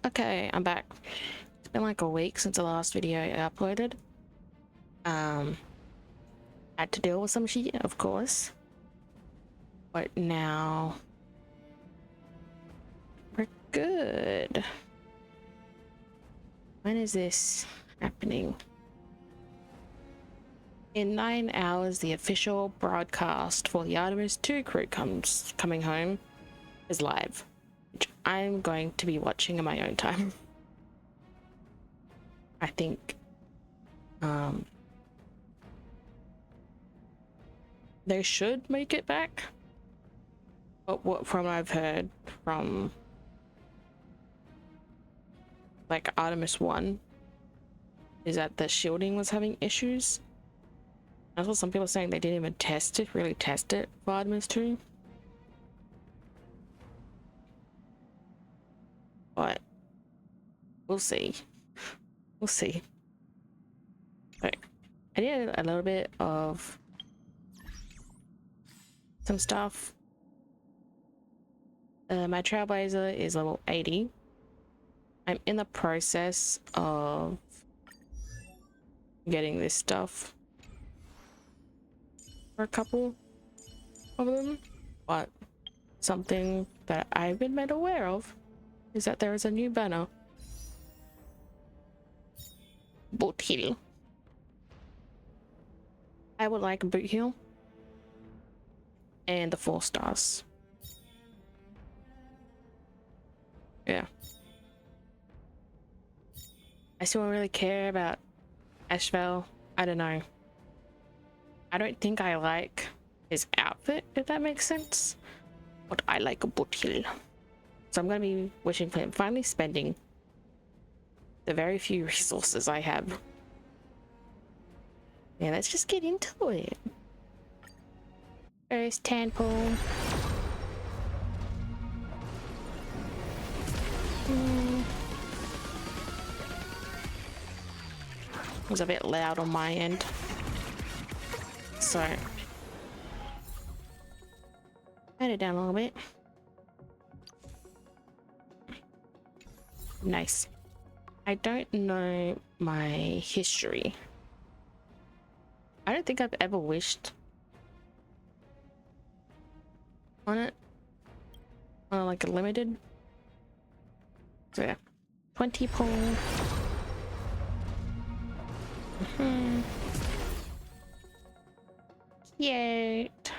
Okay, I'm back. It's been like a week since the last video I uploaded. Had to deal with some shit, of course. But now we're good. When is this happening? In 9 hours, the official broadcast for the Artemis 2 crew coming home is live, which I'm going to be watching in my own time. I think they should make it back, but from what I've heard from like Artemis 1 is that the shielding was having issues. I saw some people saying they didn't even really test it for Artemis 2. But we'll see. We'll see. Okay. I did a little bit of some stuff. My Trailblazer is level 80. I'm in the process of getting this stuff for a couple of them, but something that I've been made aware of is that there is a new banner. BOOTHILL. I would like BOOTHILL and the 4 stars. Yeah. I still don't really care about Ashval. I don't know. I don't think I like his outfit, if that makes sense. But I like a BOOTHILL. So I'm gonna be wishing for him finally spending the very few resources I have. Yeah, let's just get into it. First tadpole. It was a bit loud on my end, so turn it down a little bit. Nice. I don't know my history. I don't think I've ever wished on it on like a limited. So yeah, 20 pull. Cute.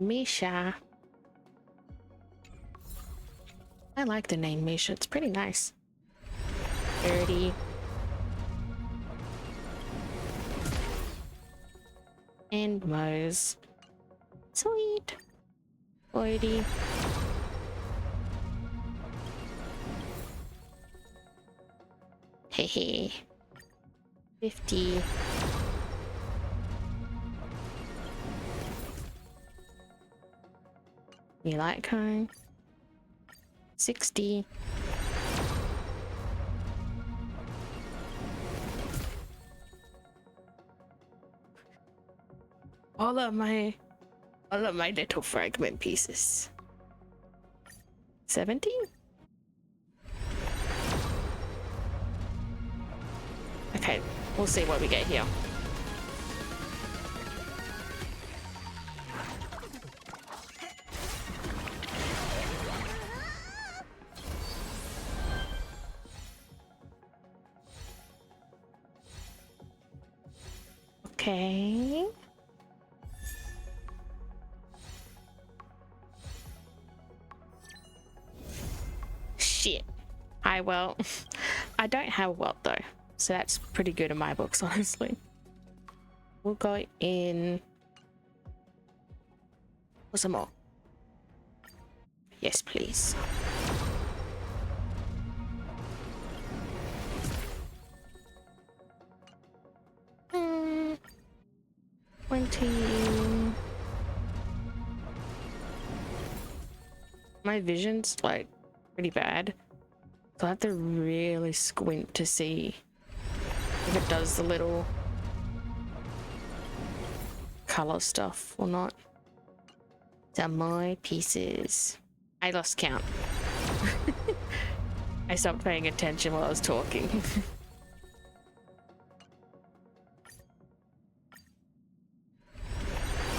Misha. I like the name Misha. It's pretty nice. 30. And Mose. Sweet. 40. Hehe. 50. You like cone? 60. All of my little fragment pieces. 70. Okay, we'll see what we get here. Okay. Shit. Well, I don't have wealth though, so that's pretty good in my books, honestly. We'll go in for some more. Yes, please. Hmm. 20. My vision's like pretty bad, so I have to really squint to see if it does the little color stuff or not. Some more pieces. I lost count. I stopped paying attention while I was talking.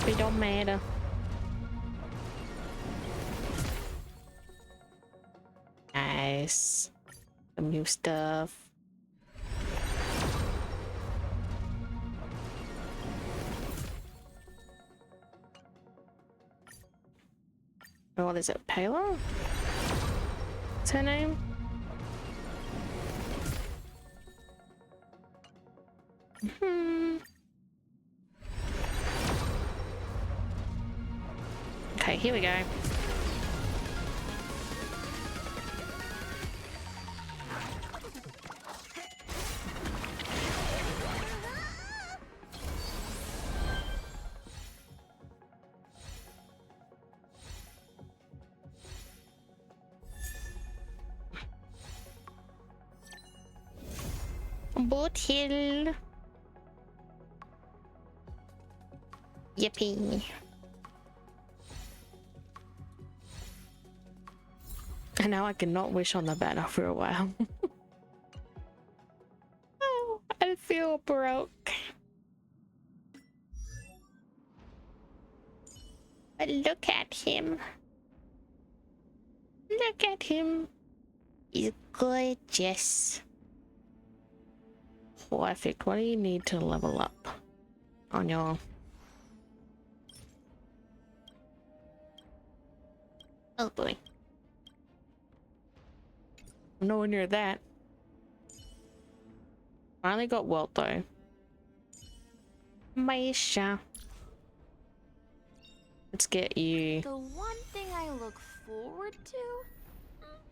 It don't matter. Nice. Some new stuff. Oh, what is it? Payla? What's her name? Okay, here we go. BOOTHILL. Yippee. And now I cannot wish on the banner for a while. Oh, I feel broke. But look at him. Look at him. He's gorgeous. Perfect. What do you need to level up on your... Oh boy. I'm nowhere near that. Finally got Welt though. Maisha. Let's get you. The one thing I look forward to?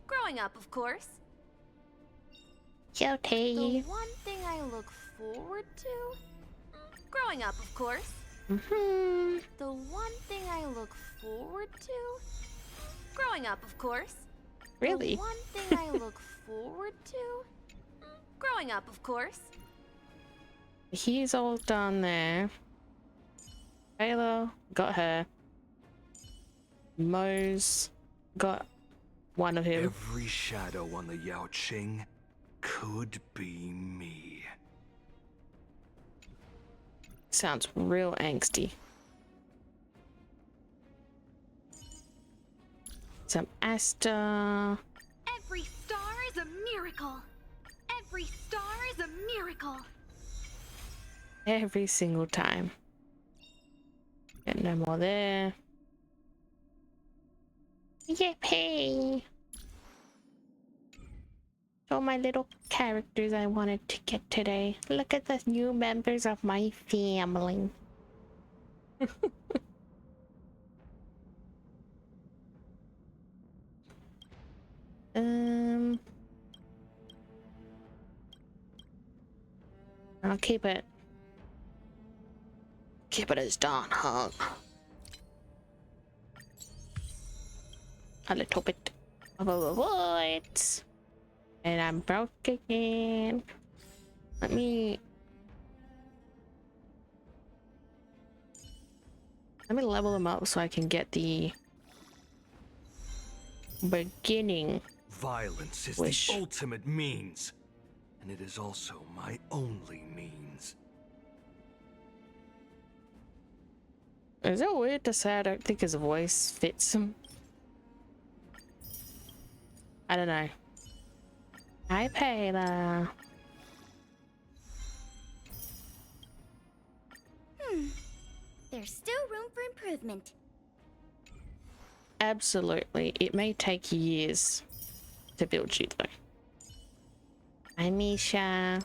Growing up, of course. Guilty. The one thing I look forward to? Growing up, of course. Mm-hmm. The one thing I look forward to? Growing up, of course. Really? The one thing I look forward to? Growing up, of course. He's all done there. Taylor got her. Mo's got one of him. Every shadow on the Yao Qing could be me. Sounds real angsty. Some Asta. Every star is a miracle. Every star is a miracle. Every single time. Get no more there. Yippee! All my little characters I wanted to get today. Look at the new members of my family. I'll keep it. Keep it as Dawn Hug. A little bit of a void. And I'm broke again. Let me level them up so I can get the beginning. Violence is Wish. the ultimate means, and it is also my only means. Is it weird to say I don't think his voice fits him? I don't know. Hi, Payla. There's still room for improvement. Absolutely. It may take years to build you, though. Hi, Misha.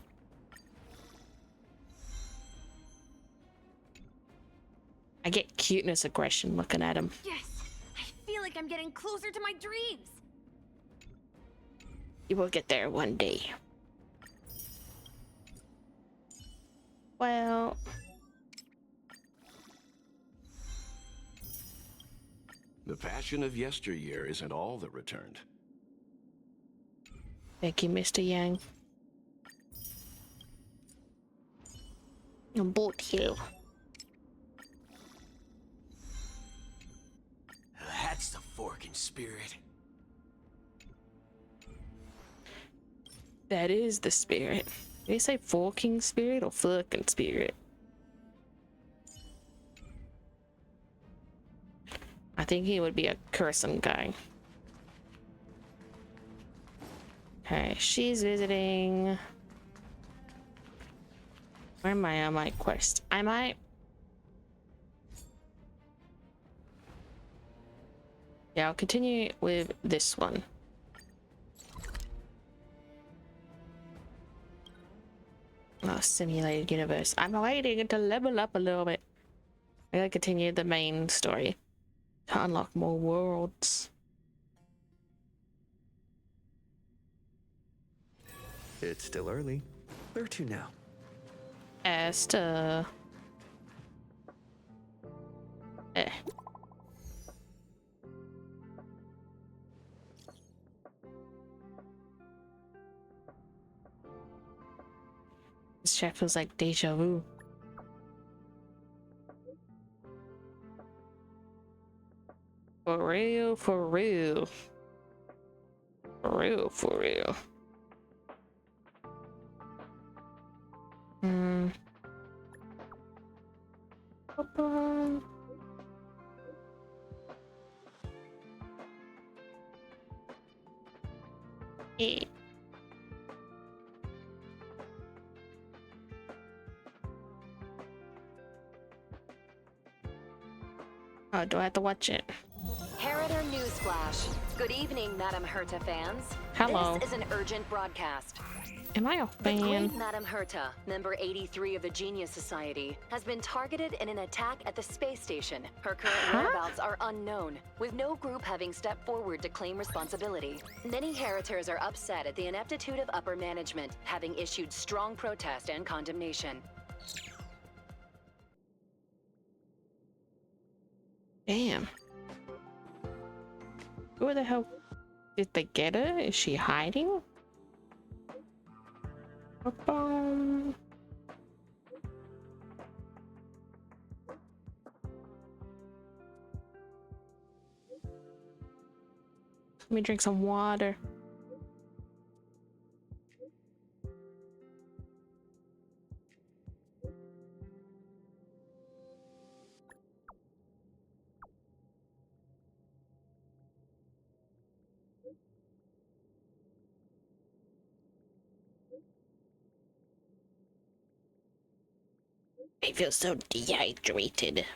I get cuteness aggression looking at him. Yes, I feel like I'm getting closer to my dreams. You will get there one day. Well... The passion of yesteryear isn't all that returned. Thank you, Mr. Yang. BOOTHILL. That's the forking spirit. That is the spirit. Did he say forking spirit or fucking spirit? I think he would be a cursing guy. Okay, she's visiting. Where am I on my quest? I might. Yeah, I'll continue with this one. Oh, simulated universe. I'm waiting to level up a little bit. I gotta continue the main story to unlock more worlds. It's still early. Where to now? Esther. Eh. This chat feels like deja vu. For real, for real. For real, for real. Yeah. Oh, do I have to watch it? Heritor Newsflash. Good evening, Madame Herta fans. Hello. This is an urgent broadcast. Am I a The fan? great Madame Herta, member 83 of the Genius Society, has been targeted in an attack at the space station. Her current whereabouts are unknown, with no group having stepped forward to claim responsibility. Many Heritors are upset at the ineptitude of upper management, having issued strong protest and condemnation. Damn. Who the hell did they get her? Is she hiding? Ba-bum. Let me drink some water. I feel so dehydrated.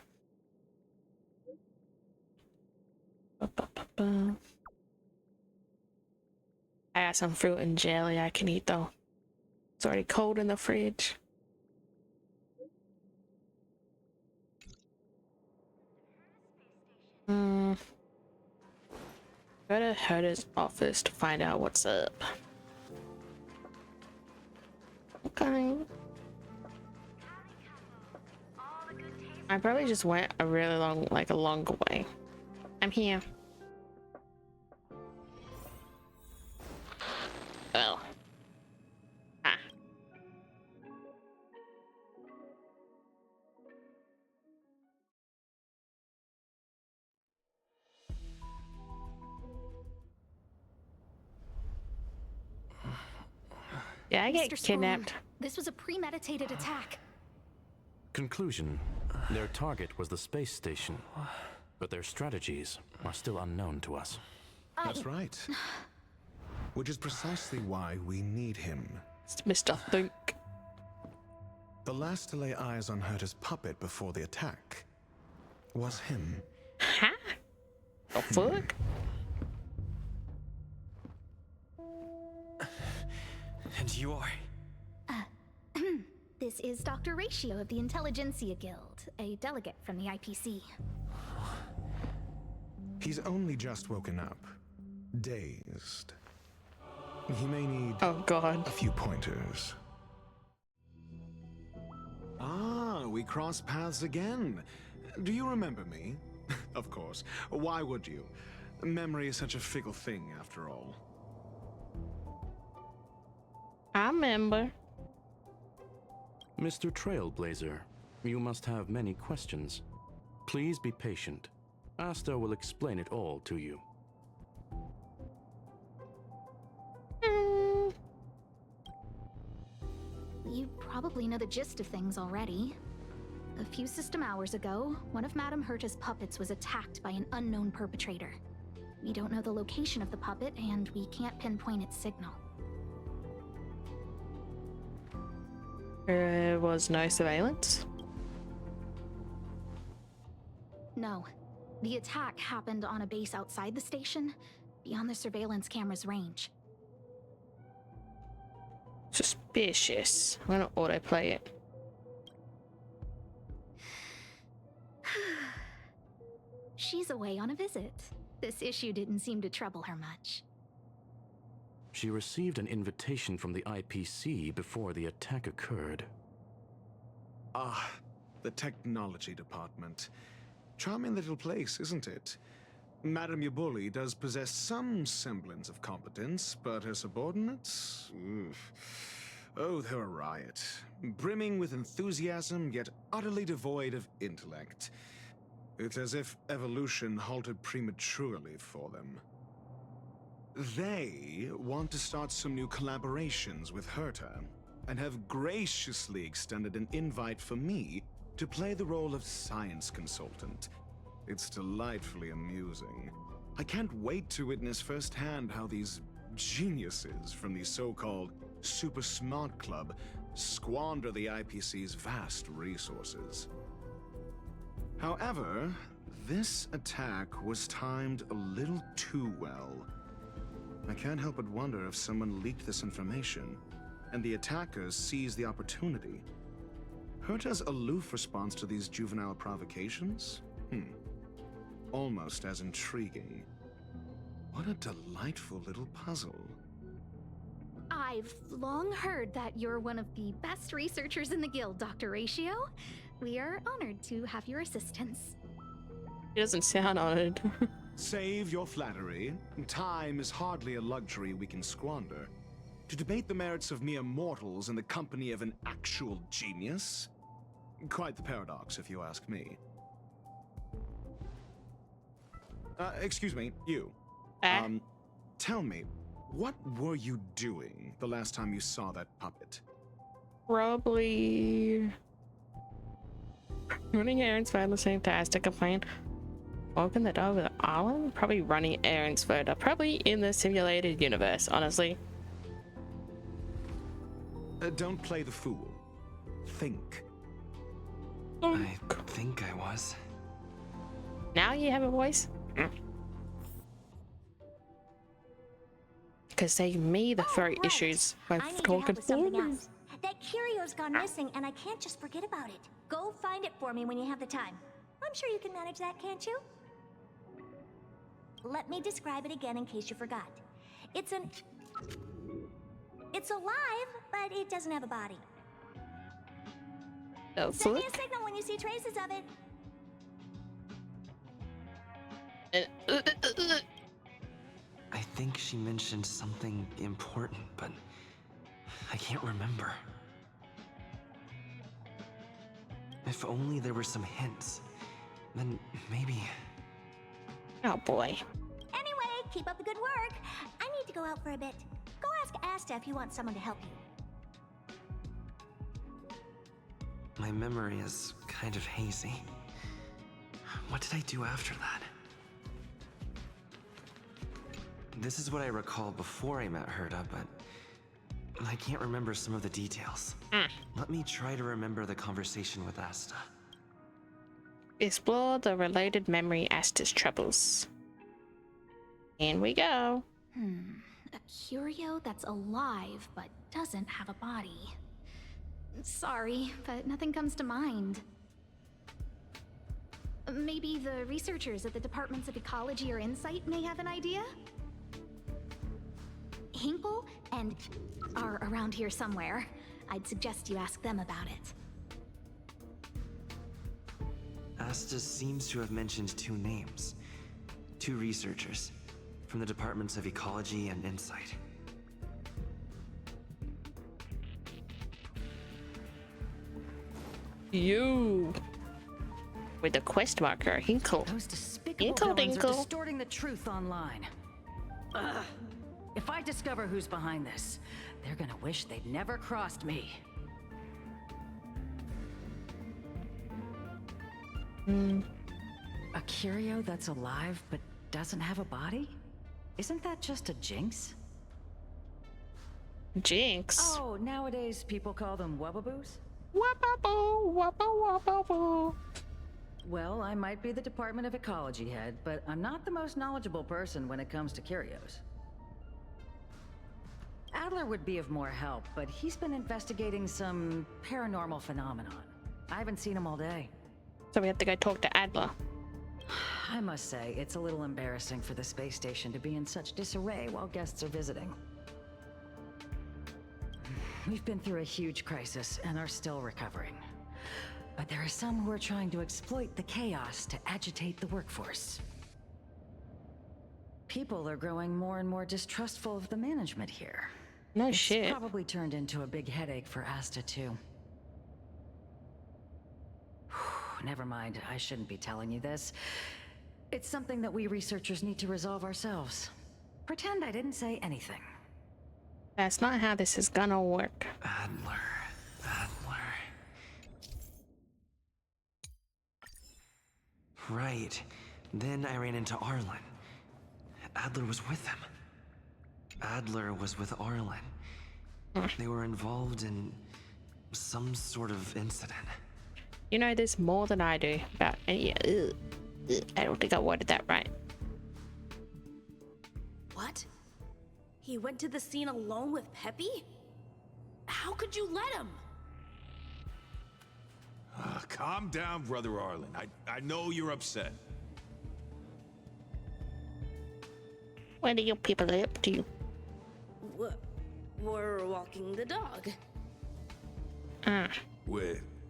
Ba-ba-ba-ba. I got some fruit and jelly I can eat though. It's already cold in the fridge. Go to Herta's office to find out what's up. Okay. I probably just went a really long way. I'm here. Oh. Ah. Yeah, I get Mr. kidnapped. Spoon, this was a premeditated attack. Conclusion: their target was the space station, but their strategies are still unknown to us. That's right. Which is precisely why we need him. It's Mr. Think. The last to lay eyes on Herta's puppet before the attack was him. Huh? The fuck? And you are? This is Dr. Ratio of the Intelligentsia Guild, a delegate from the IPC. He's only just woken up, dazed. He may need Oh god. a few pointers. Ah, we cross paths again. Do you remember me? Of course. Why would you? Memory is such a fickle thing, after all. I remember. Mr. Trailblazer, you must have many questions. Please be patient. Asta will explain it all to you. You probably know the gist of things already. A few system hours ago, one of Madame Herta's puppets was attacked by an unknown perpetrator. We don't know the location of the puppet, and we can't pinpoint its signal. There was no surveillance? No. The attack happened on a base outside the station, beyond the surveillance camera's range. Suspicious. I'm gonna autoplay it. She's away on a visit. This issue didn't seem to trouble her much. She received an invitation from the IPC before the attack occurred. Ah, the technology department. Charming little place, isn't it? Madame Yabuli does possess some semblance of competence, but her subordinates? Oof. Oh, they're a riot. Brimming with enthusiasm, yet utterly devoid of intellect. It's as if evolution halted prematurely for them. They want to start some new collaborations with Herta, and have graciously extended an invite for me to play the role of science consultant. It's delightfully amusing. I can't wait to witness firsthand how these geniuses from the so-called Super Smart Club squander the IPC's vast resources. However, this attack was timed a little too well. I can't help but wonder if someone leaked this information, and the attackers seized the opportunity. Herta's aloof response to these juvenile provocations? Almost as intriguing. What a delightful little puzzle. I've long heard that you're one of the best researchers in the guild, Dr. Ratio. We are honored to have your assistance. He doesn't sound honored. Save your flattery. Time is hardly a luxury we can squander. To debate the merits of mere mortals in the company of an actual genius? Quite the paradox, if you ask me. Excuse me, you. Tell me, what were you doing the last time you saw that puppet? Probably running errands for listening to Aztec complain. Walking the dog with Arlen? Probably running errands for her. Probably in the simulated universe, honestly. Don't play the fool. Think. I think I was. Now you have a voice? Could save me the throat issues by I need talking your help with something for me. else. That curio's gone missing, and I can't just forget about it. Go find it for me when you have the time. I'm sure you can manage that, can't you? Let me describe it again in case you forgot. It's alive, but it doesn't have a body. Send me a signal when you see traces of it. I think she mentioned something important, but I can't remember. If only there were some hints, then maybe... Oh boy. Anyway, keep up the good work. I need to go out for a bit. Go ask Asta if you want someone to help you. My memory is kind of hazy. What did I do after that? This is what I recall before I met Herta, but I can't remember some of the details. Let me try to remember the conversation with Asta. Explore the related memory Asta's troubles. In we go. A curio that's alive but doesn't have a body. Sorry, but nothing comes to mind. Maybe the researchers at the departments of ecology or insight may have an idea? Hinkle and are around here somewhere. I'd suggest you ask them about it. Asta seems to have mentioned two names. Two researchers from the departments of ecology and insight. You with the quest marker, Hinkle. Those despicable Inkle villains are dinkle. distorting the truth online. Ugh. If I discover who's behind this, they're gonna wish they'd never crossed me. A curio that's alive but doesn't have a body? Isn't that just a jinx? Jinx. Oh, nowadays people call them wubbaboos? Wababoo, wabba wababoo. Well, I might be the Department of Ecology head, but I'm not the most knowledgeable person when it comes to curios. Adler would be of more help, but he's been investigating some paranormal phenomenon. I haven't seen him all day. So we have to go talk to Adler. I must say, it's a little embarrassing for the space station to be in such disarray while guests are visiting. We've been through a huge crisis and are still recovering. But there are some who are trying to exploit the chaos to agitate the workforce. People are growing more and more distrustful of the management here. No It's shit. probably turned into a big headache for Asta too. Never mind, I shouldn't be telling you this. It's something that we researchers need to resolve ourselves. Pretend I didn't say anything. That's not how this is gonna work. Adler. Right. Then I ran into Arlen. Adler was with him. Adler was with Arlen. They were involved in some sort of incident. You know this more than I do about. Yeah, I don't think I worded that right. What? He went to the scene alone with Peppy? How could you let him? Calm down, Brother Arlen. I know you're upset. What are you people up to? We're walking the dog.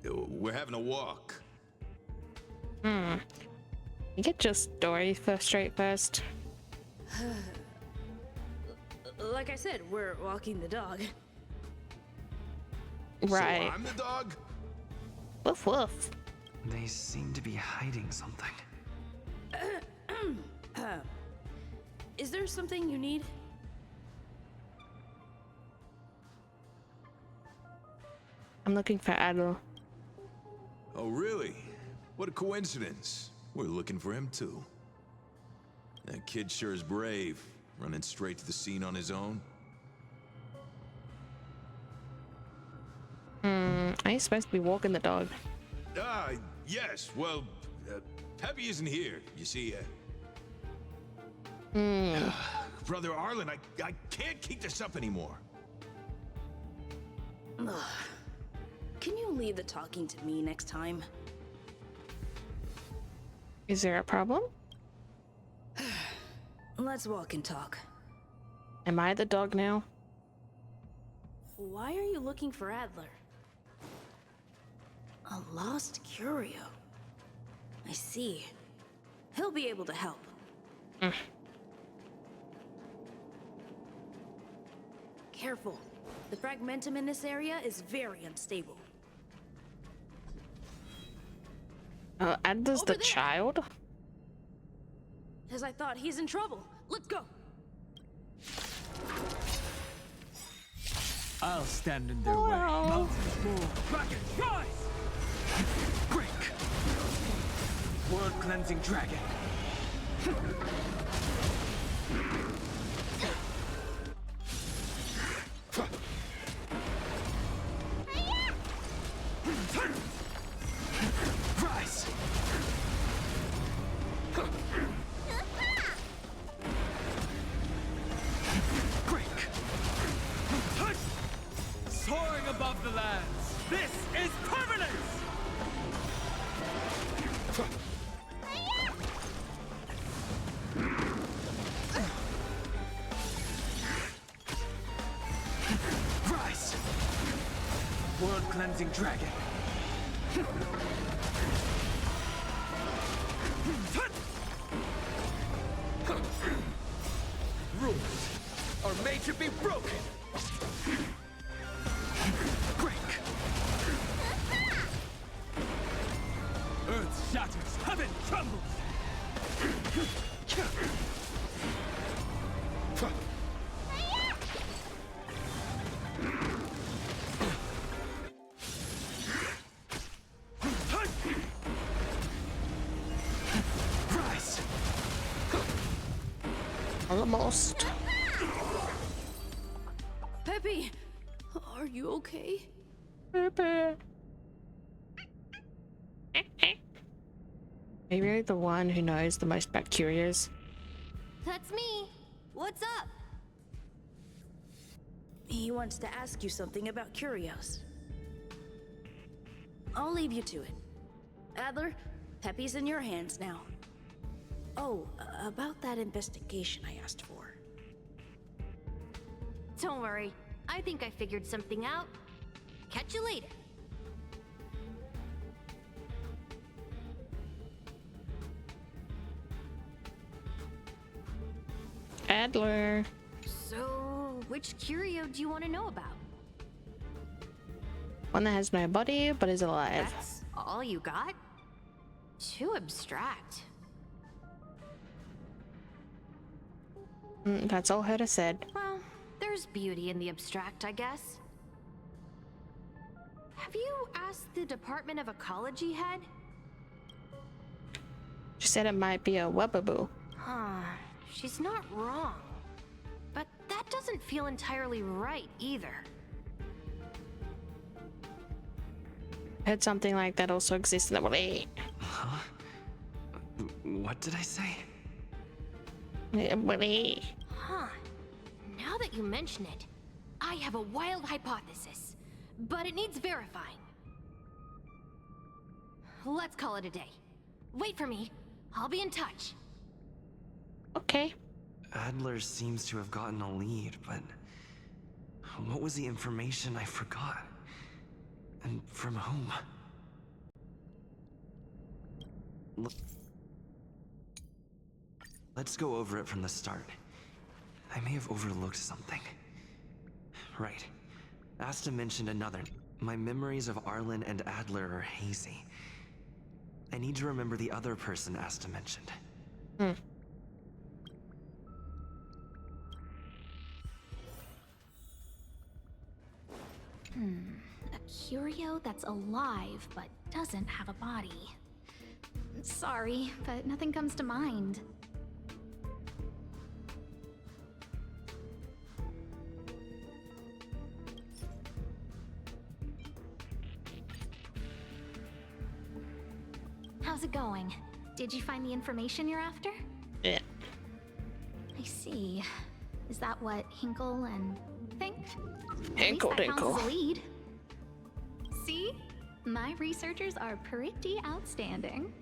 We're having a walk. You get your story straight first. Like I said, we're walking the dog. Right. So I'm the dog? Woof woof. They seem to be hiding something. Is there something you need? I'm looking for Adler. Oh, really? What a coincidence. We're looking for him, too. That kid sure is brave, running straight to the scene on his own. Are you supposed to be walking the dog? Yes. Well, Peppy isn't here, you see. Brother Arlen, I can't keep this up anymore. Can you leave the talking to me next time? Is there a problem? Let's walk and talk. Am I the dog now? Why are you looking for Adler? A lost curio. I see. He'll be able to help. Careful. The fragmentum in this area is very unstable. Adler's Over the there. child? As I thought, he's in trouble. Let's go. I'll stand in their way. Mountains move. Dragon, rise! Break! World-cleansing dragon. Rise! Break! Soaring above the lands. This is permanence! Rise! World-cleansing dragon. Rules are made to be broken. Break. Earth shatters, heaven trembles. Almost. Peppy, are you okay? Are you really the one who knows the most about curios? That's me. What's up? He wants to ask you something about curios. I'll leave you to it. Adler, Peppy's in your hands now. Oh, about that investigation I asked for. Don't worry. I think I figured something out. Catch you later. Adler. So, which curio do you want to know about? One that has no body but is alive. That's all you got? Too abstract. That's all Herta said. Well, there's beauty in the abstract, I guess. Have you asked the Department of Ecology head? She said it might be a webbaboo. Huh. She's not wrong. But that doesn't feel entirely right either. Heard something like that also exists in the world. Huh? What did I say? Huh. Now that you mention it, I have a wild hypothesis, but it needs verifying. Let's call it a day. Wait for me. I'll be in touch. Okay. Adler seems to have gotten a lead, but what was the information I forgot? And from whom? Let's go over it from the start. I may have overlooked something. Right. Asta mentioned another. My memories of Arlen and Adler are hazy. I need to remember the other person Asta mentioned. A curio that's alive but doesn't have a body. Sorry, but nothing comes to mind. How's it going? Did you find the information you're after? Yeah. I see. Is that what Hinkle and think? Hinkle At least that counts as dinkle. a lead. See? My researchers are pretty outstanding.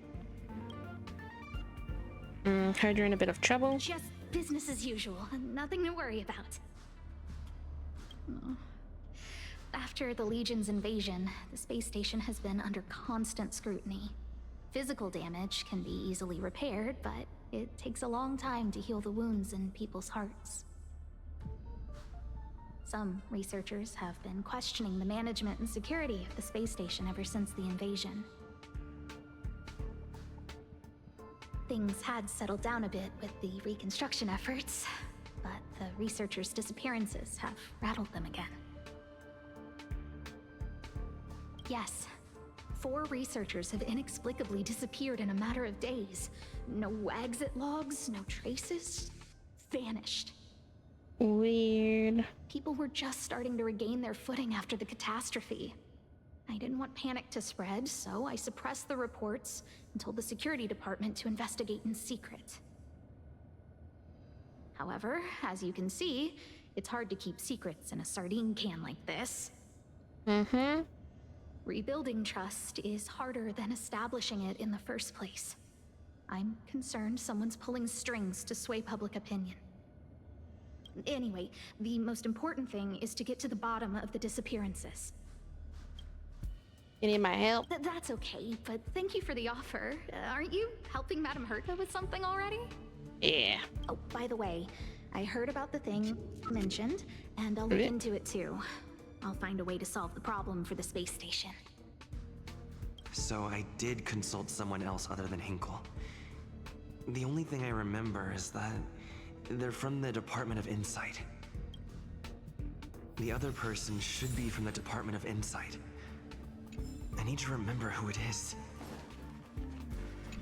Heard you're in a bit of trouble. Just business as usual. Nothing to worry about. After the Legion's invasion, the space station has been under constant scrutiny. Physical damage can be easily repaired, but it takes a long time to heal the wounds in people's hearts. Some researchers have been questioning the management and security of the space station ever since the invasion. Things had settled down a bit with the reconstruction efforts, but the researchers' disappearances have rattled them again. Yes, 4 researchers have inexplicably disappeared in a matter of days. No exit logs, no traces. Vanished. Weird. People were just starting to regain their footing after the catastrophe. I didn't want panic to spread, so I suppressed the reports and told the security department to investigate in secret. However, as you can see, it's hard to keep secrets in a sardine can like this. Rebuilding trust is harder than establishing it in the first place. I'm concerned someone's pulling strings to sway public opinion. Anyway, the most important thing is to get to the bottom of the disappearances. You need my help? That's okay, but thank you for the offer. Aren't you helping Madame Herta with something already? Yeah. Oh, by the way, I heard about the thing mentioned, and I'll look into it too. I'll find a way to solve the problem for the space station. So I did consult someone else other than Hinkle. The only thing I remember is that they're from the Department of Insight. The other person should be from the Department of Insight. I need to remember who it is.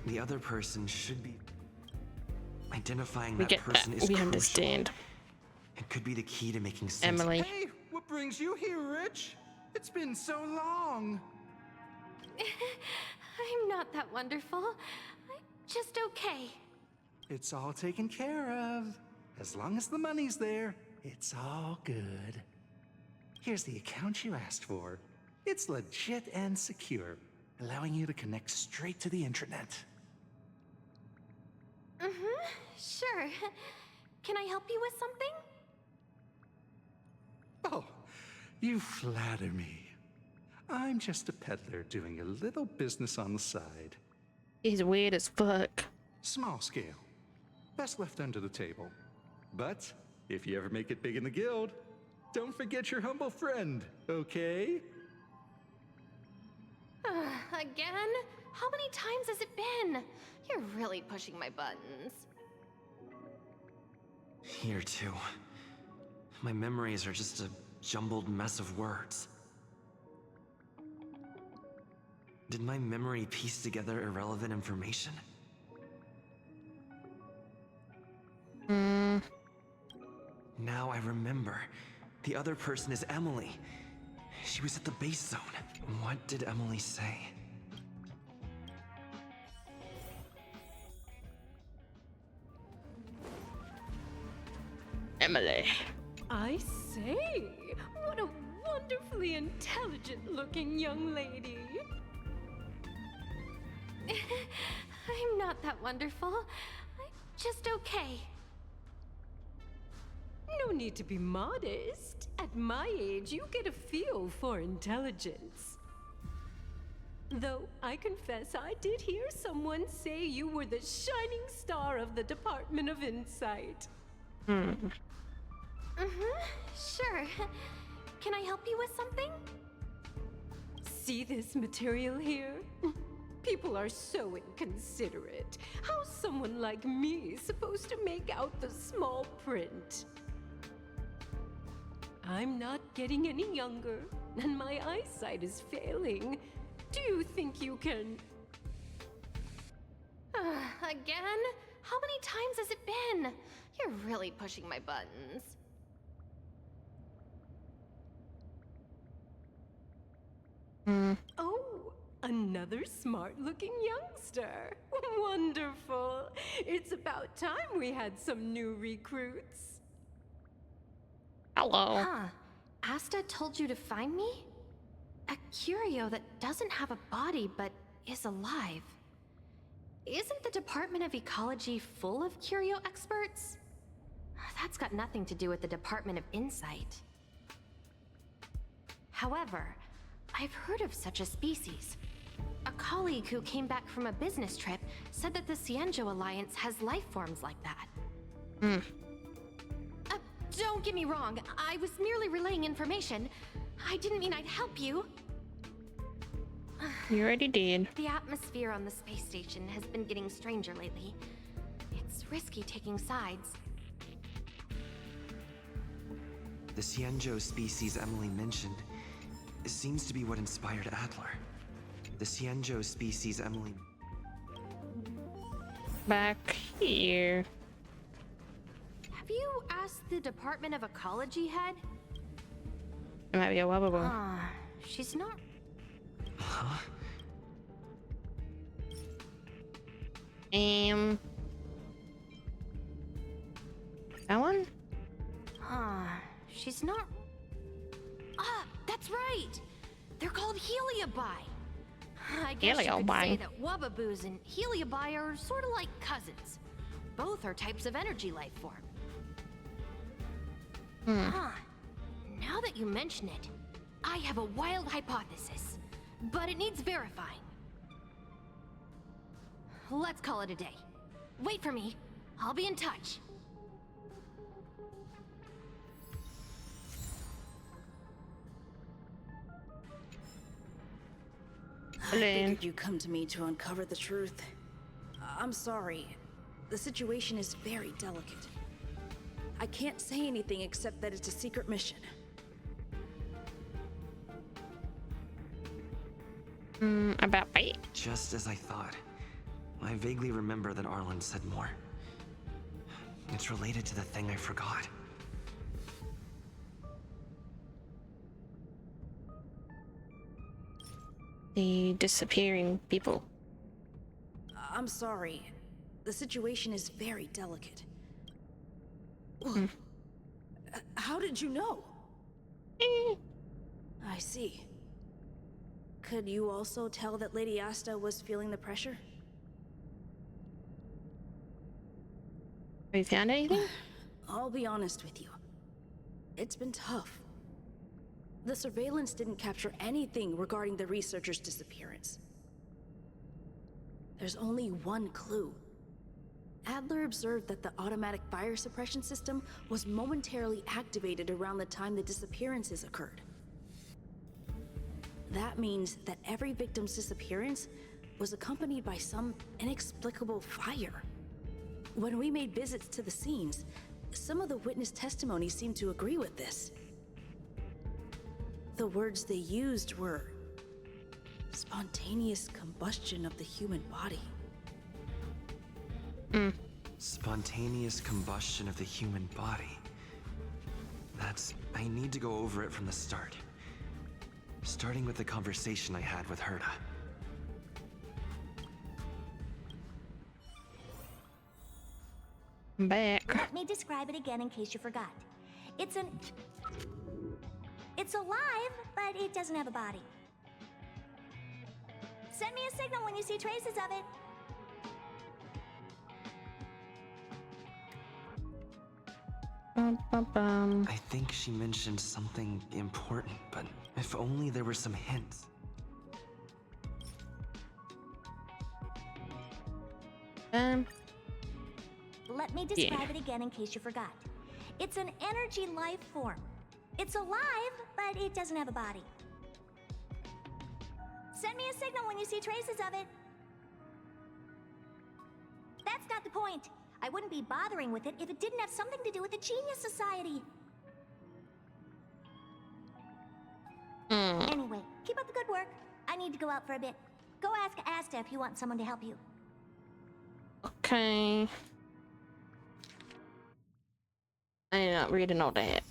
The other person should be... Identifying We that get person that. is We crucial. understand. It could be the key to making sense. Emily. Hey, what brings you here, Rich? It's been so long. I'm not that wonderful. I'm just okay. It's all taken care of. As long as the money's there, it's all good. Here's the account you asked for. It's legit and secure, allowing you to connect straight to the intranet. Sure. Can I help you with something? Oh, you flatter me. I'm just a peddler doing a little business on the side. He's weird as fuck. Small scale. Best left under the table. But if you ever make it big in the guild, don't forget your humble friend, okay? Again? How many times has it been? You're really pushing my buttons. Here too. My memories are just a jumbled mess of words. Did my memory piece together irrelevant information? Now I remember. The other person is Emily. She was at the base zone. What did Emily say? Emily. I say, what a wonderfully intelligent-looking young lady. I'm not that wonderful. I'm just okay. No need to be modest. At my age, you get a feel for intelligence. Though I confess I did hear someone say you were the shining star of the Department of Insight. Sure. Can I help you with something? See this material here? People are so inconsiderate. How's someone like me supposed to make out the small print? I'm not getting any younger, and my eyesight is failing. Do you think you can... Again? How many times has it been? You're really pushing my buttons. Oh, another smart-looking youngster. Wonderful. It's about time we had some new recruits. Hello. Asta told you to find me? A curio that doesn't have a body but is alive. Isn't the Department of Ecology full of curio experts? That's got nothing to do with the Department of Insight. However, I've heard of such a species. A colleague who came back from a business trip said that the Cienjo Alliance has life forms like that. Don't get me wrong, I was merely relaying information. I didn't mean I'd help you. You already did. The atmosphere on the space station has been getting stranger lately. It's risky taking sides. The Cienjo species Emily mentioned seems to be what inspired Adler. The Cienjo species Emily... Back here. Have you asked the Department of Ecology head? It might be a wobble. She's not... Huh? That one? She's not... that's right! They're called heliobi. I guess you could say that Wubbaboos and heliobi are sort of like cousins. Both are types of energy life form. Now that you mention it, I have a wild hypothesis, but it needs verifying. Let's call it a day. Wait for me. I'll be in touch. I figured you'd come to me to uncover the truth. I'm sorry. The situation is very delicate. I can't say anything except that it's a secret mission. About right? Just as I thought. I vaguely remember that Arlen said more. It's related to the thing I forgot. The disappearing people. I'm sorry. The situation is very delicate. How did you know? I see. Could you also tell that Lady Asta was feeling the pressure? Have you found anything? I'll be honest with you. It's been tough. The surveillance didn't capture anything regarding the researcher's disappearance. There's only one clue. Adler observed that the automatic fire suppression system was momentarily activated around the time the disappearances occurred. That means that every victim's disappearance was accompanied by some inexplicable fire. When we made visits to the scenes, some of the witness testimony seemed to agree with this. The words they used were spontaneous combustion of the human body. Spontaneous combustion of the human body. I need to go over it from the start. Starting with the conversation I had with Herta. I'm back. Let me describe it again in case you forgot. It's alive, but it doesn't have a body. Send me a signal when you see traces of it. I think she mentioned something important, but if only there were some hints. Let me describe it again in case you forgot. It's an energy life form. It's alive, but it doesn't have a body. Send me a signal when you see traces of it. That's not the point. I wouldn't be bothering with it if it didn't have something to do with the Genius Society. Anyway, keep up the good work. I need to go out for a bit. Go ask Asta if you want someone to help you. Okay. I'm not reading all that.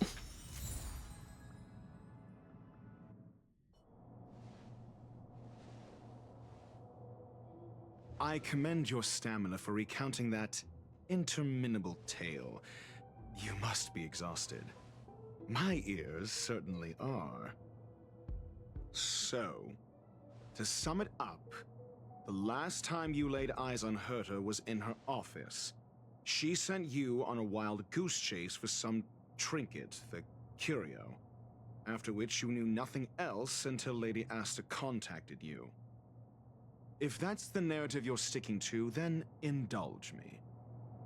I commend your stamina for recounting that interminable tale. You must be exhausted. My ears certainly are. So, to sum it up, the last time you laid eyes on Herta was in her office. She sent you on a wild goose chase for some trinket, the curio. After which you knew nothing else until Lady Asta contacted you. If that's the narrative you're sticking to, then indulge me.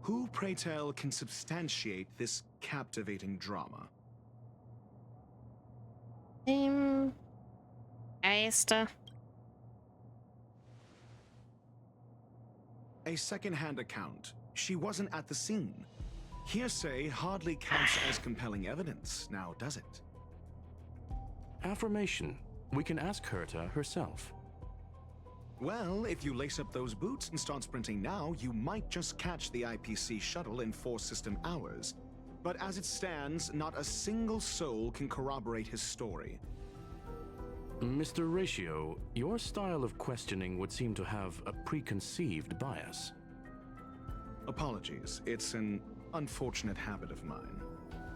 Who, pray tell, can substantiate this captivating drama? Asta. A second-hand account. She wasn't at the scene. Hearsay hardly counts as compelling evidence, now does it? Affirmation. We can ask Herta herself. Well, if you lace up those boots and start sprinting now, you might just catch the IPC shuttle in 4 system hours. But as it stands, not a single soul can corroborate his story. Mr. Ratio, your style of questioning would seem to have a preconceived bias. Apologies, it's an unfortunate habit of mine.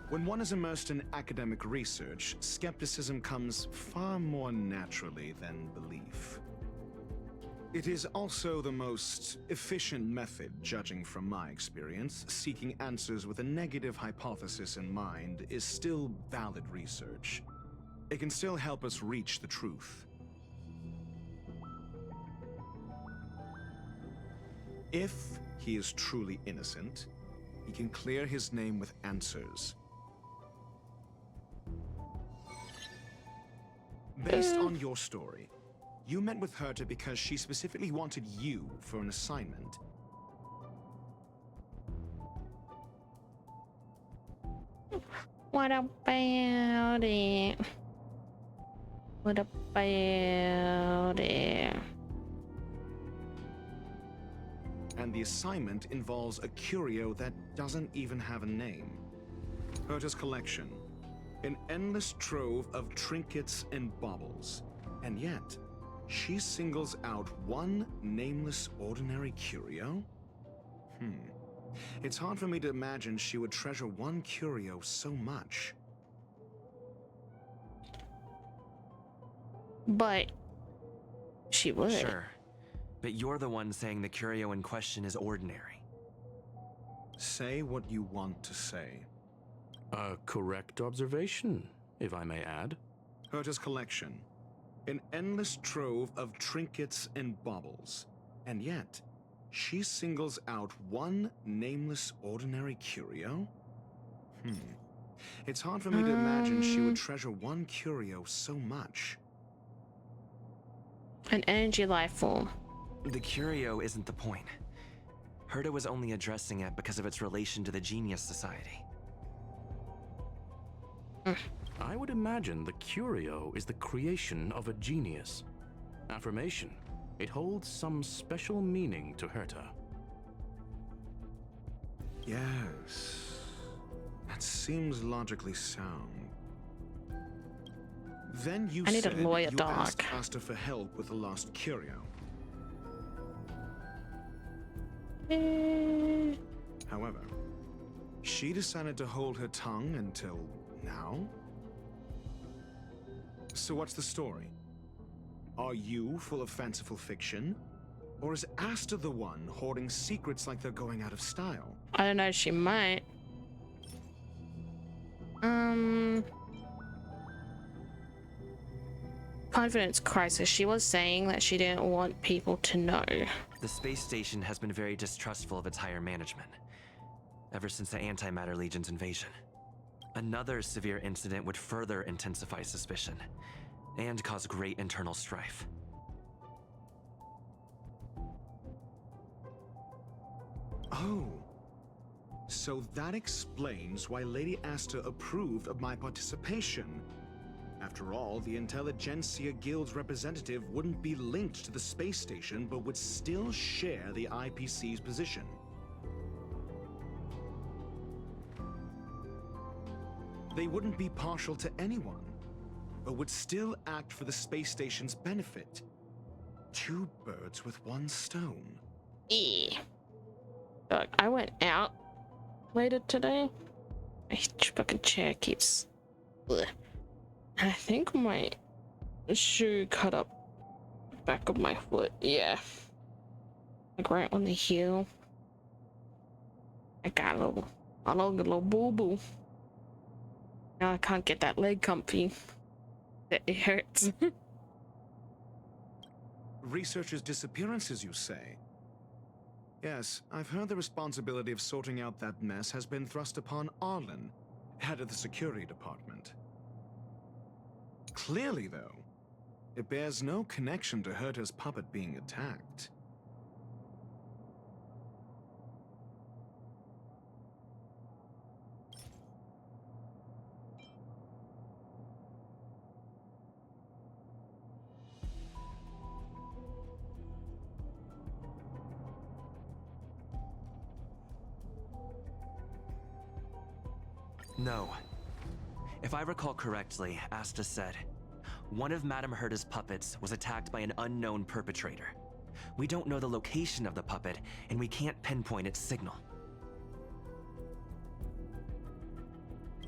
When one is immersed in academic research, skepticism comes far more naturally than belief. It is also the most efficient method, judging from my experience. Seeking answers with a negative hypothesis in mind is still valid research. It can still help us reach the truth. If he is truly innocent, he can clear his name with answers. Based on your story, you met with Herta because she specifically wanted you for an assignment. What about it? What about it? and the assignment involves a curio that doesn't even have a name. Herta's collection. An endless trove of trinkets and baubles. And yet, she singles out one nameless ordinary curio? It's hard for me to imagine she would treasure one curio so much. But she would. Sure, but you're the one saying the curio in question is ordinary. Say what you want to say. A correct observation, if I may add. Herta's collection. An endless trove of trinkets and baubles. And yet, she singles out one nameless ordinary curio? It's hard for me to imagine she would treasure one curio so much. An energy life form. The curio isn't the point. Herta was only addressing it because of its relation to the Genius Society. I would imagine the curio is the creation of a genius. Affirmation. It holds some special meaning to Herta. Yes. That seems logically sound. Then you I need said a lawyer you dog. asked Asta for help with the lost curio. However, she decided to hold her tongue until now? So what's the story? Are you full of fanciful fiction? Or is Asta the one hoarding secrets like they're going out of style? I don't know, she might. Confidence crisis. She was saying that she didn't want people to know. The space station has been very distrustful of its higher management, ever since the Antimatter Legion's invasion. Another severe incident would further intensify suspicion, and cause great internal strife. Oh. So that explains why Lady Asta approved of my participation. After all, the Intelligentsia Guild's representative wouldn't be linked to the space station, but would still share the IPC's position. They wouldn't be partial to anyone, but would still act for the space station's benefit. Two birds with one stone. Look, I went out later today. My fucking chair keeps... Ugh. I think my shoe cut up the back of my foot. Yeah. Like right on the heel. I got a little boo-boo. Now I can't get that leg comfy. It hurts. Researchers' disappearances, you say? Yes, I've heard the responsibility of sorting out that mess has been thrust upon Arlen, head of the security department. Clearly, though, it bears no connection to Herta's puppet being attacked. No. If I recall correctly, Asta said, one of Madame Herta's puppets was attacked by an unknown perpetrator. We don't know the location of the puppet, and we can't pinpoint its signal.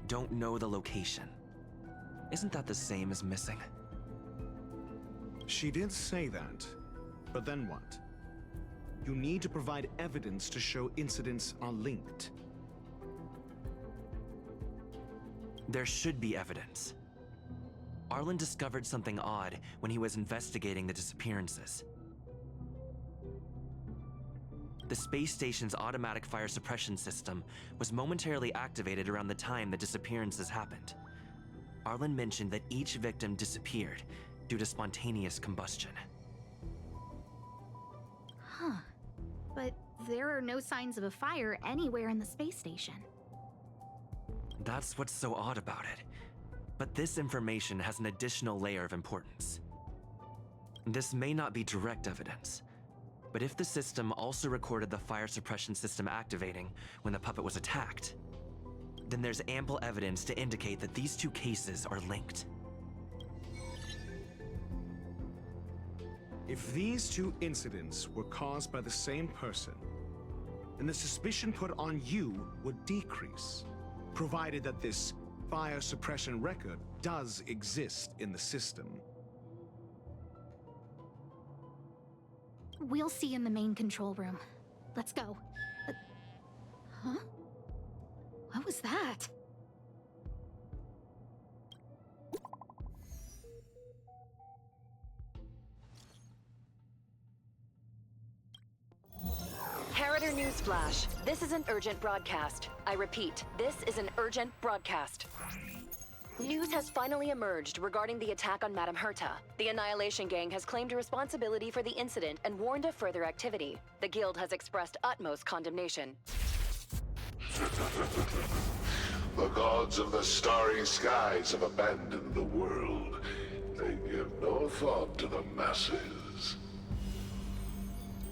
Don't know the location. Isn't that the same as missing? She did say that, but then what? You need to provide evidence to show incidents are linked. There should be evidence. Arlen discovered something odd when he was investigating the disappearances. The space station's automatic fire suppression system was momentarily activated around the time the disappearances happened. Arlen mentioned that each victim disappeared due to spontaneous combustion. Huh. But there are no signs of a fire anywhere in the space station. That's what's so odd about it. But this information has an additional layer of importance. This may not be direct evidence, But if the system also recorded the fire suppression system activating when the puppet was attacked, then there's ample evidence to indicate that these two cases are linked. If these two incidents were caused by the same person, then the suspicion put on you would decrease, provided that this fire suppression record does exist in the system. We'll see in the main control room. Let's go. Huh? What was that? Harrider Newsflash. This is an urgent broadcast. I repeat, this is an urgent broadcast. News has finally emerged regarding the attack on Madame Herta. The Annihilation Gang has claimed responsibility for the incident and warned of further activity. The Guild has expressed utmost condemnation. The gods of the starry skies have abandoned the world. They give no thought to the masses.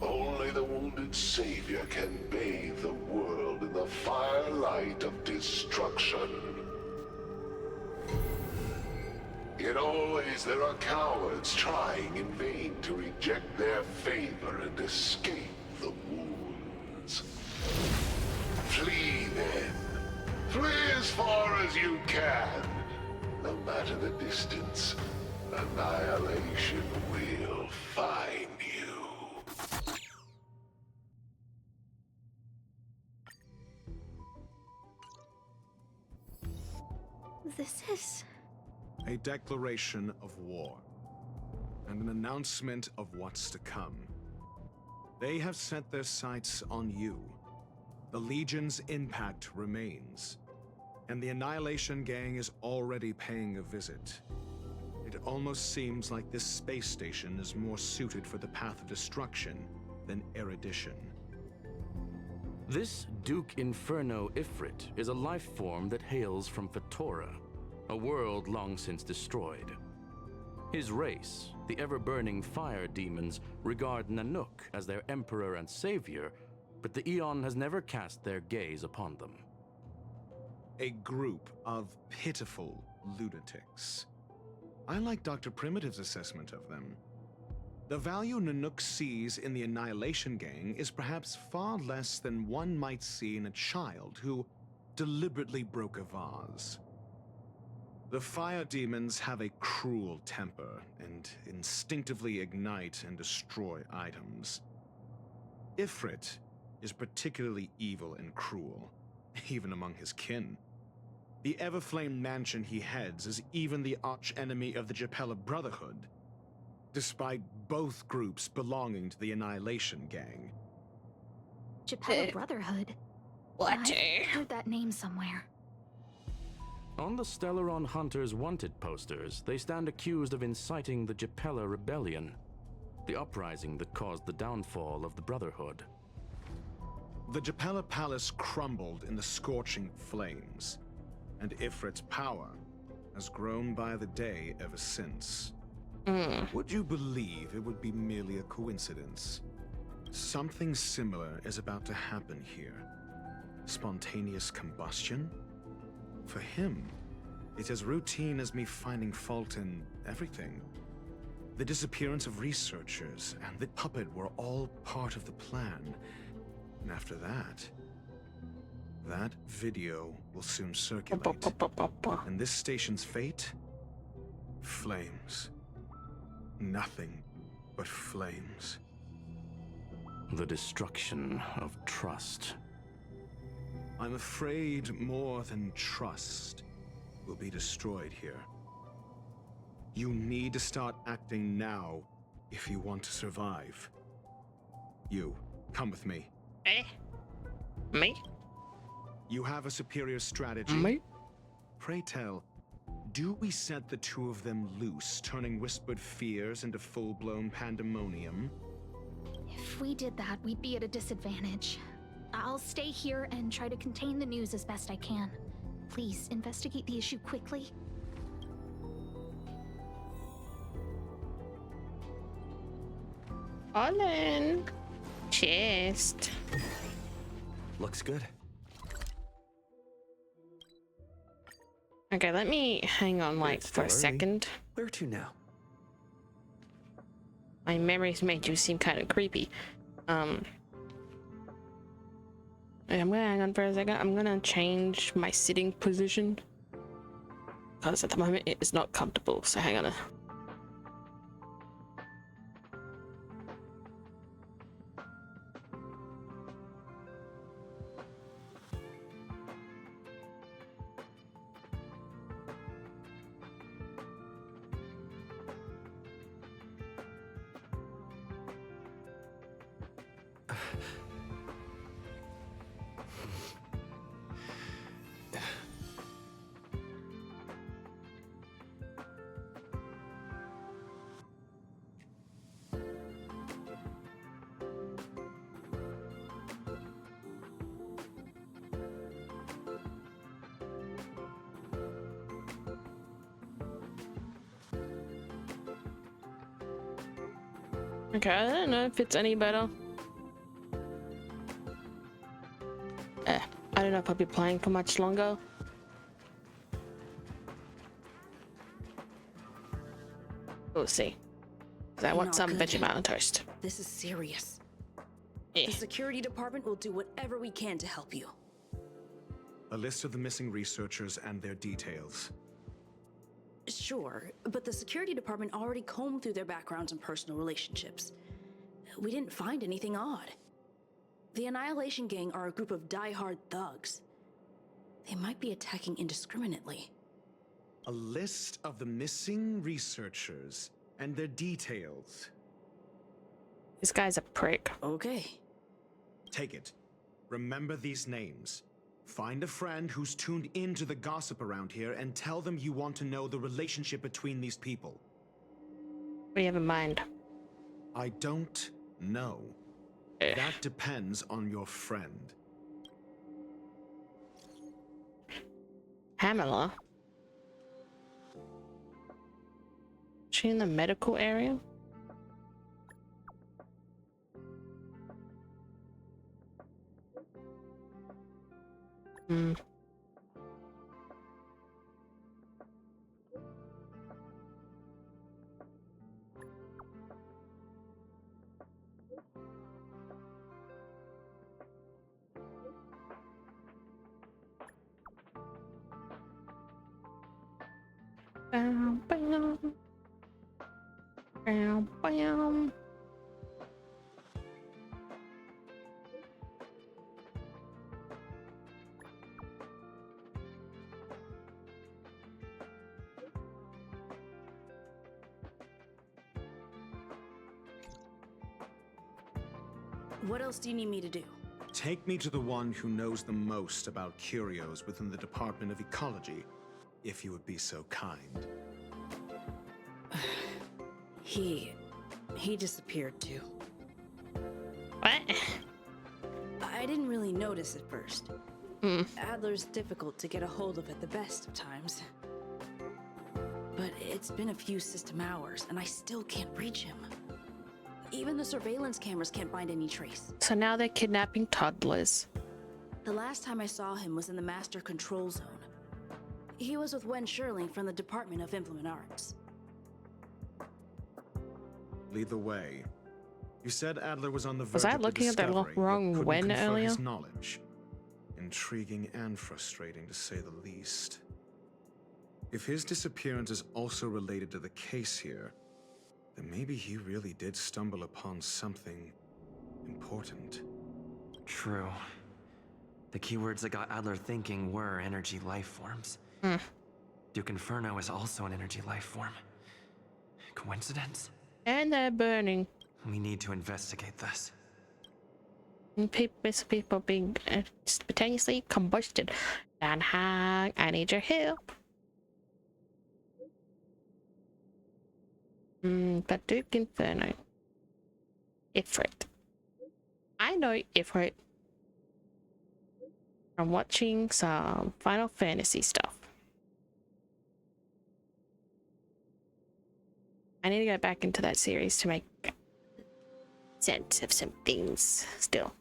Only the wounded savior can bathe the world in the firelight of destruction. Yet always there are cowards trying in vain to reject their favor and escape the wounds. Flee then. Flee as far as you can. No matter the distance, annihilation will find you. This is... A declaration of war, and an announcement of what's to come. They have set their sights on you. The Legion's impact remains, and the Annihilation Gang is already paying a visit. It almost seems like this space station is more suited for the path of destruction than erudition. This Duke Inferno Ifrit is a life form that hails from Fatora, a world long since destroyed. His race, the ever-burning fire demons, regard Nanook as their emperor and savior, but the Eon has never cast their gaze upon them. A group of pitiful lunatics. I like Dr. Primitive's assessment of them. The value Nanook sees in the Annihilation Gang is perhaps far less than one might see in a child who deliberately broke a vase. The fire demons have a cruel temper and instinctively ignite and destroy items. Ifrit is particularly evil and cruel, even among his kin. The Everflame mansion he heads is even the arch-enemy of the Japella Brotherhood, despite both groups belonging to the Annihilation Gang. Japella Brotherhood? What? I've heard that name somewhere. On the Stellaron Hunters wanted posters, they stand accused of inciting the Japella Rebellion, the uprising that caused the downfall of the Brotherhood. The Japella Palace crumbled in the scorching flames, and Ifrit's power has grown by the day ever since. Would you believe it would be merely a coincidence? Something similar is about to happen here. Spontaneous combustion? For him, it's as routine as me finding fault in everything. The disappearance of researchers and the puppet were all part of the plan. And after that, that video will soon circulate. And this station's fate? Flames. Nothing but flames. The destruction of trust. I'm afraid more than trust will be destroyed here. You need to start acting now if you want to survive. You, come with me. Eh? Me? You have a superior strategy. Me? Pray tell, do we set the two of them loose, turning whispered fears into full-blown pandemonium? If we did that, we'd be at a disadvantage. I'll stay here and try to contain the news as best I can. Please, investigate the issue quickly. Olin! chest. Looks good. Okay, let me hang on like It's for a still early. second. Where to now? My memories made you seem kind of creepy. I'm gonna hang on for a second. I'm gonna change my sitting position because at the moment it is not comfortable. So hang on. Okay, I don't know if it's any better. I don't know if I'll be playing for much longer. We'll see. 'Cause I want Not some good. Vegemite on toast. This is serious. Yeah. The security department will do whatever we can to help you. A list of the missing researchers and their details. Sure, but the security department already combed through their backgrounds and personal relationships. We didn't find anything odd. The Annihilation Gang are a group of die-hard thugs. They might be attacking indiscriminately. A list of the missing researchers and their details. This guy's a prick. Okay. Take it. Remember these names. Find a friend who's tuned into the gossip around here and tell them you want to know the relationship between these people. What do you have in mind? I don't know. That depends on your friend. Pamela? Is she in the medical area? Hmm. Bam, bam. Bam, bam. What else do you need me to do? Take me to the one who knows the most about curios within the Department of Ecology, if you would be so kind. He disappeared too. What? I didn't really notice at first. Adler's difficult to get a hold of at the best of times. But it's been a few system hours, and I still can't reach him. Even the surveillance cameras can't find any trace. So now they're kidnapping toddlers. The last time I saw him was in the Master Control Zone. He was with Wen Sherling from the Department of Implement Arts. Lead the way. You said Adler was on the verge Was I of looking at the discovery, wrong but couldn't Wen confer earlier? his knowledge. Intriguing and frustrating, to say the least. If his disappearance is also related to the case here, then maybe he really did stumble upon something important. True. The keywords that got Adler thinking were energy life forms. Duke Inferno is also an energy life form. Coincidence? And they're burning. We need to investigate this. And people being spontaneously combusted. Danhang, I need your help. But Duke Inferno. Ifrit. I know Ifrit from watching some Final Fantasy stuff. I need to go back into that series to make sense of some things still.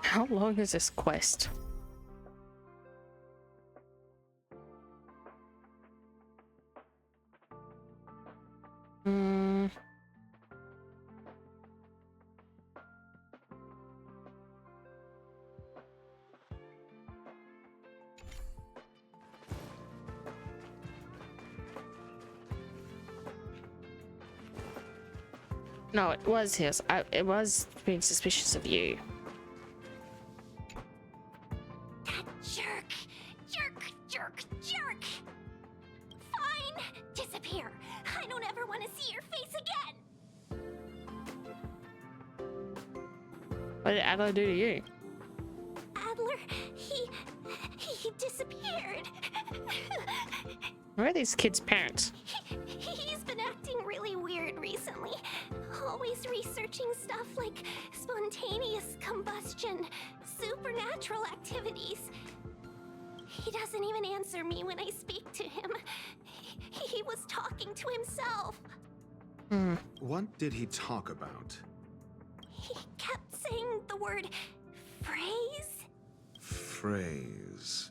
How long is this quest? No, it was his. It was being suspicious of you. Jerk! Fine! Disappear! I don't ever want to see your face again! What did Adler do to you? Adler, he disappeared. Where are these kids' parents? He's been acting really weird recently. Always researching stuff like spontaneous combustion, supernatural activities. He doesn't even answer me when I speak to him. He was talking to himself. What did he talk about? He kept saying the word phrase. Phrase.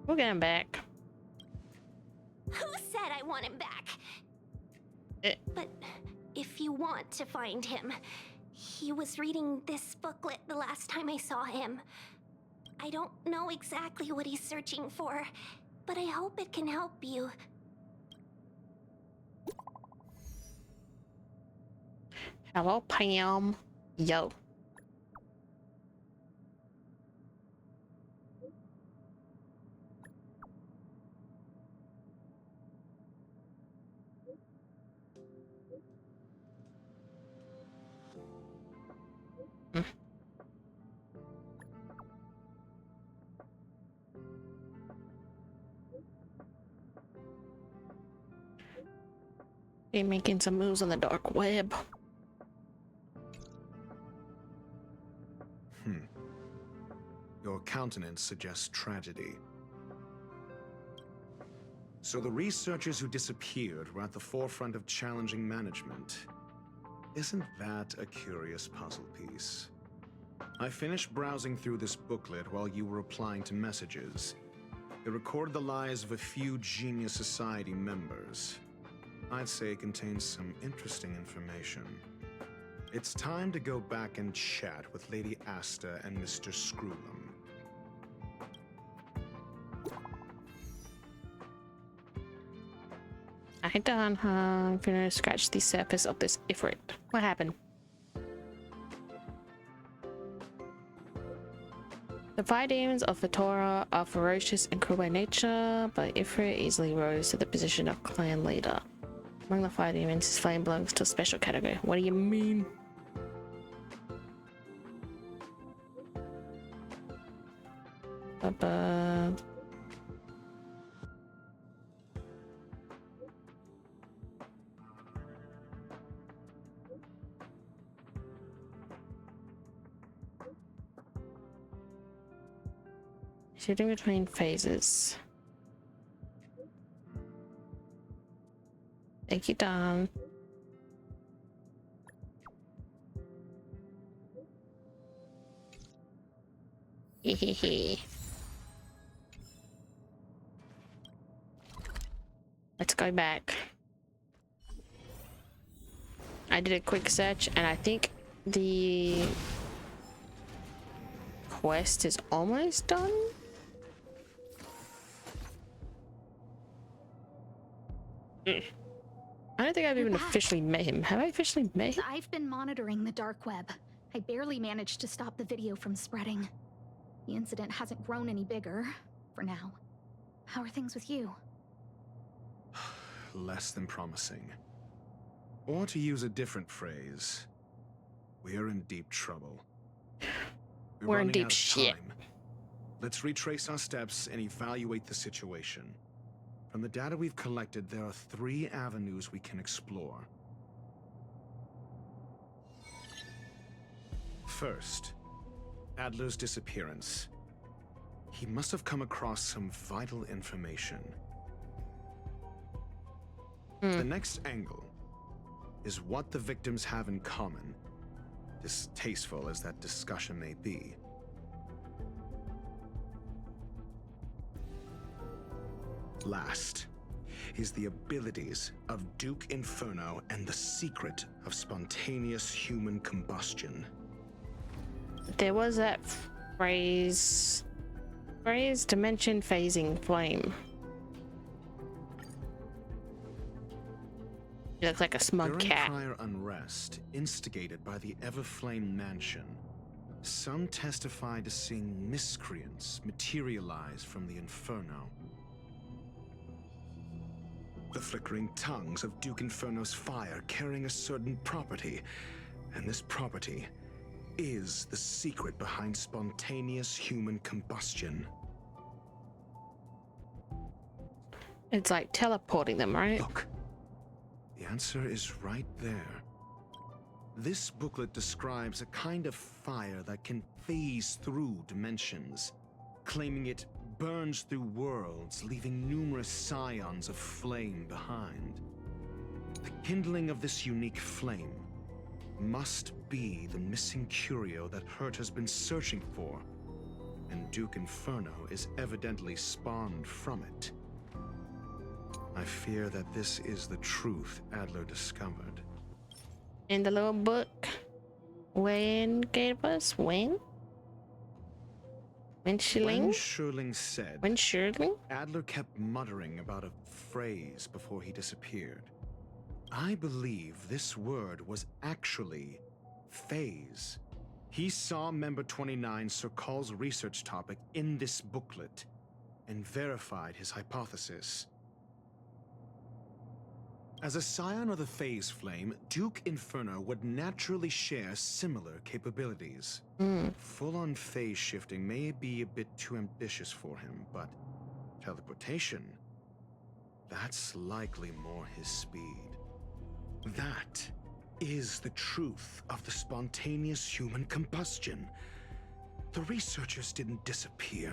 We'll get him back. Who said I want him back? But if you want to find him, he was reading this booklet the last time I saw him. I don't know exactly what he's searching for, but I hope it can help you. Hello, Pam. Yo. Be making some moves on the dark web. Your countenance suggests tragedy. So the researchers who disappeared were at the forefront of challenging management. Isn't that a curious puzzle piece? I finished browsing through this booklet while you were replying to messages. It recorded the lives of a few Genius Society members. I'd say it contains some interesting information. It's time to go back and chat with Lady Asta and Mr. Screwlam. I done, huh? I'm gonna scratch the surface of this Ifrit. What happened? The fire demons of Fatora are ferocious and cruel by nature, but Ifrit easily rose to the position of clan leader. Among the fire demons, his flame belongs to a special category. What do you mean? Shooting between phases. Take it down. Hehehe. Let's go back. I did a quick search and I think the quest is almost done. I don't think I've even officially met him. Have I officially met him? I've been monitoring the dark web. I barely managed to stop the video from spreading. The incident hasn't grown any bigger, for now. How are things with you? Less than promising. Or to use a different phrase, we're in deep trouble. We're in deep shit. Let's retrace our steps and evaluate the situation. From the data we've collected, there are 3 avenues we can explore. First, Adler's disappearance. He must have come across some vital information. The next angle is what the victims have in common, distasteful as that discussion may be. Last is the abilities of Duke Inferno and the secret of spontaneous human combustion. There was that phrase dimension phasing flame. He looks like a smug cat. During prior unrest instigated by the Everflame Mansion, some testified to seeing miscreants materialize from the Inferno. The flickering tongues of Duke Inferno's fire carrying a certain property, and this property is the secret behind spontaneous human combustion. It's like teleporting them, right? Look, the answer is right there. This booklet describes a kind of fire that can phase through dimensions, claiming it burns through worlds, leaving numerous scions of flame behind. The kindling of this unique flame must be the missing curio that Hurt has been searching for, and Duke Inferno is evidently spawned from it. I fear that this is the truth Adler discovered. In the little book, when gave us when? When Schurling said, When Schurling? Adler kept muttering about a phrase before he disappeared. I believe this word was actually phase. He saw Member 29 Sir Call's research topic in this booklet and verified his hypothesis. As a scion of the phase flame, Duke Inferno would naturally share similar capabilities. Full-on phase shifting may be a bit too ambitious for him, but teleportation, that's likely more his speed. That is the truth of the spontaneous human combustion. The researchers didn't disappear.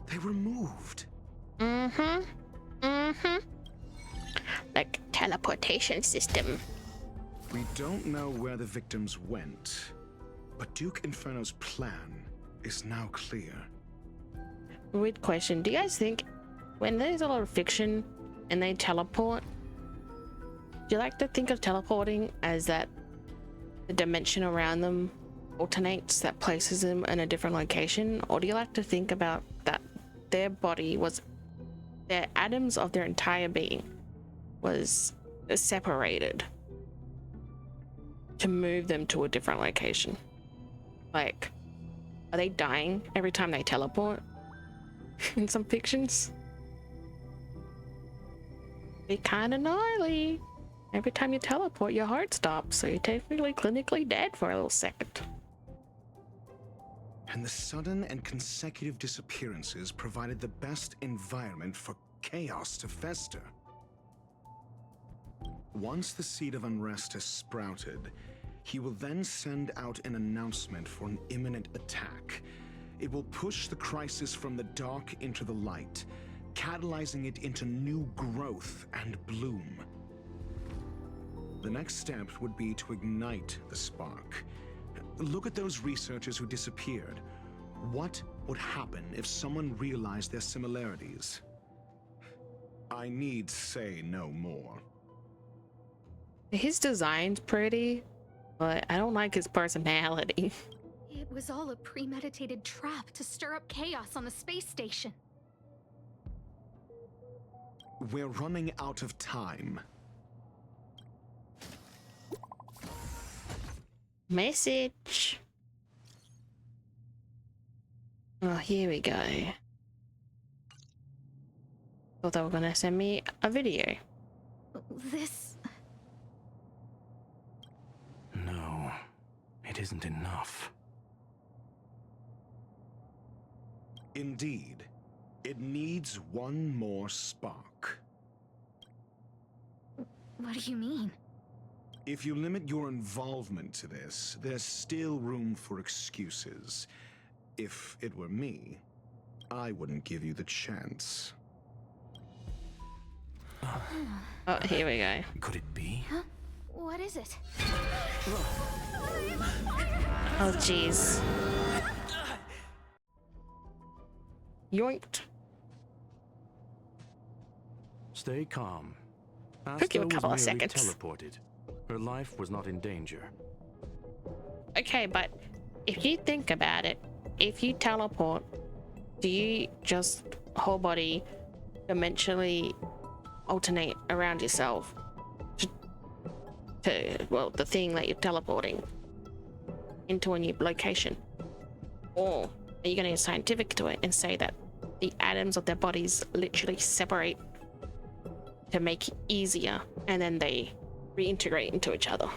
They were moved. Like teleportation system. We don't know where the victims went, but Duke Inferno's plan is now clear. Weird question. Do you guys think when there's a lot of fiction and they teleport, do you like to think of teleporting as that the dimension around them alternates, that places them in a different location? Or do you like to think about that their body was, their atoms of their entire being was separated to move them to a different location? Like, are they dying every time they teleport in some fictions? Be kind of gnarly. Every time you teleport, your heart stops, so you're technically clinically dead for a little second. And the sudden and consecutive disappearances provided the best environment for chaos to fester. Once the seed of unrest has sprouted, he will then send out an announcement for an imminent attack. It will push the crisis from the dark into the light, catalyzing it into new growth and bloom. The next step would be to ignite the spark. Look at those researchers who disappeared. What would happen if someone realized their similarities? I need say no more. His design's pretty, but I don't like his personality. It was all a premeditated trap to stir up chaos on the space station. We're running out of time. Message. Oh, here we go. Thought they were gonna send me a video. This... No, it isn't enough. Indeed, It needs one more spark. What do you mean? If you limit your involvement to this, there's still room for excuses. If it were me, I wouldn't give you the chance. Oh, here we go. Could it be? Huh? What is it? Oh, jeez. Yoinked. Stay calm. Took you a Asta couple of was merely seconds. teleported. Her life was not in danger. Okay, but if you think about it, if you teleport, do you just whole body dimensionally alternate around yourself to well, the thing that you're teleporting into a new location? Or are you going to get scientific to it and say that the atoms of their bodies literally separate to make it easier and then they reintegrate into each other?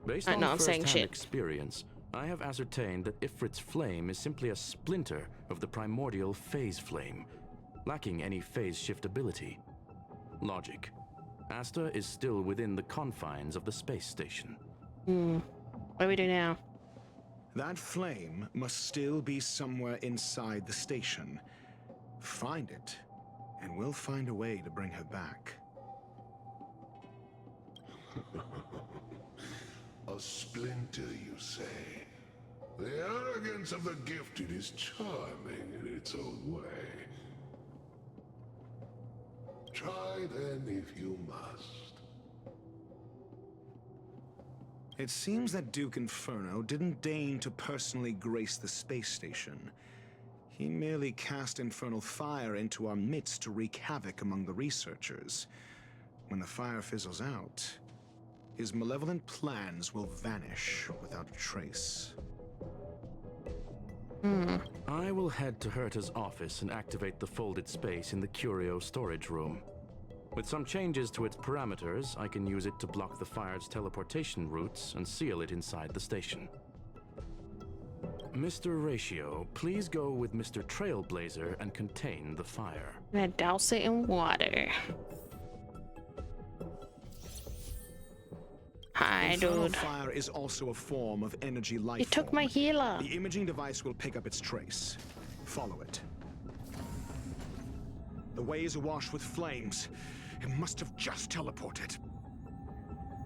Based I on know I'm saying first-hand shit. experience, I have ascertained that Ifrit's flame is simply a splinter of the primordial phase flame, lacking any phase shift ability. Logic. Asta is still within the confines of the space station. What do we do now? That flame must still be somewhere inside the station. Find it, and we'll find a way to bring her back. A splinter, you say? The arrogance of the gifted is charming in its own way. Try then if you must. It seems that Duke Inferno didn't deign to personally grace the space station. He merely cast infernal fire into our midst to wreak havoc among the researchers. When the fire fizzles out, his malevolent plans will vanish without a trace. I will head to Herta's office and activate the folded space in the curio storage room. With some changes to its parameters, I can use it to block the fire's teleportation routes and seal it inside the station. Mr. Ratio, please go with Mr. Trailblazer and contain the fire. I'm gonna douse it in water. Hi, Infernal dude. fire is also a form of energy life. You took my healer. The imaging device will pick up its trace. Follow it. The way is awash with flames. It must have just teleported.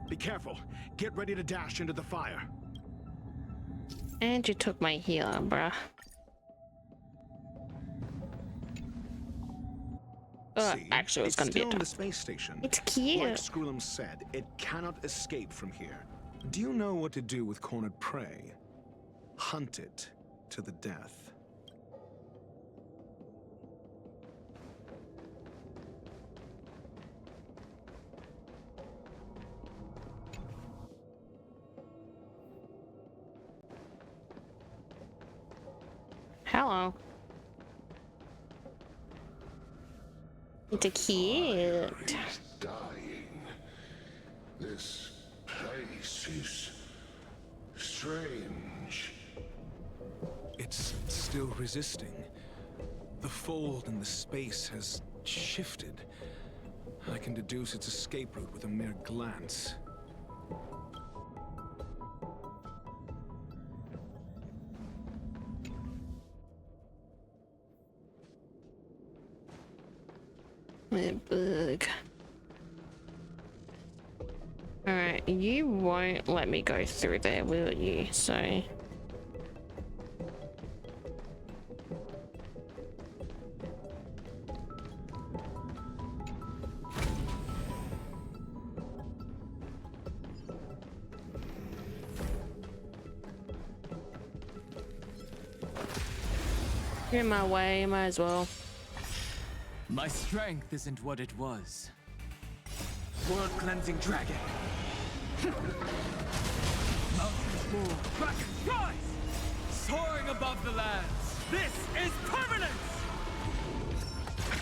Be careful. Get ready to dash into the fire. And you took my healer, bruh. See, actually, it's gonna be a still in the tough. space station. It's cute. Like Screwlum said, it cannot escape from here. Do you know what to do with cornered prey? Hunt it to the death. Hello. It's a cute. He's dying. This place is strange. It's still resisting. The fold in the space has shifted. I can deduce its escape route with a mere glance. Bug. Alright, you won't let me go through there, will you? So... You're in my way, might as well. My strength isn't what it was. World-cleansing dragon. Mountains move. Kraken, rise! Soaring above the lands. This is permanence!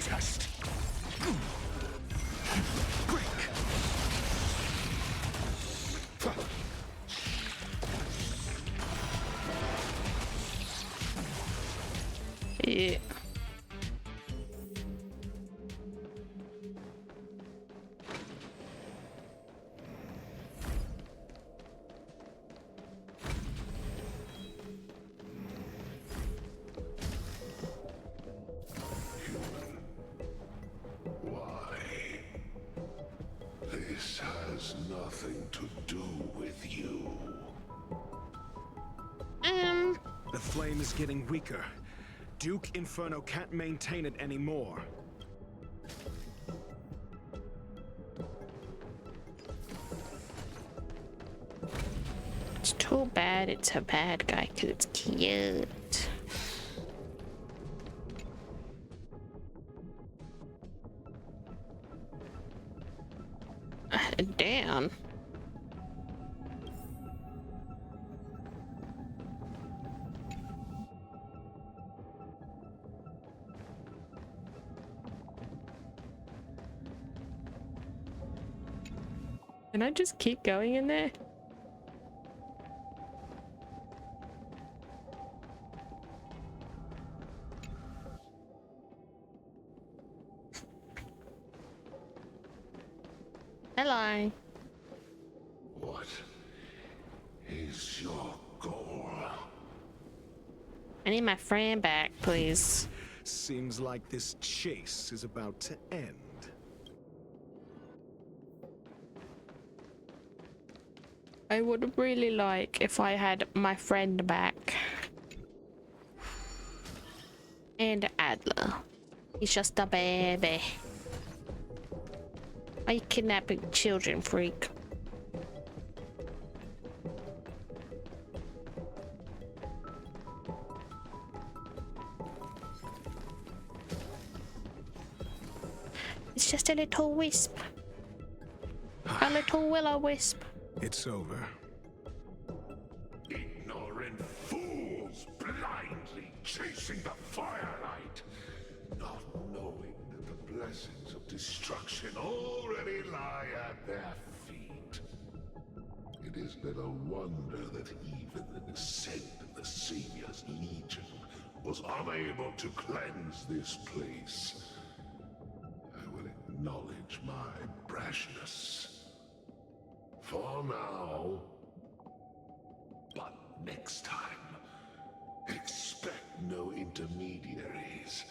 Test. Break. Yeah. to do with you. The flame is getting weaker. Duke Inferno can't maintain it anymore. It's too bad it's a bad guy because it's cute. Damn. Can I just keep going in there? Hello. What is your goal? I need my friend back, please. Seems like this chase is about to end. I would really like if I had my friend back. And Adler. He's just a baby. Why are you kidnapping children, freak? It's just a little wisp. A little will-o-wisp. It's over. Ignorant fools blindly chasing the firelight, not knowing that the blessings of destruction already lie at their feet. It is little wonder that even the descent of the Savior's Legion was unable to cleanse this place. I will acknowledge my brashness. For now. But next time, expect no intermediaries.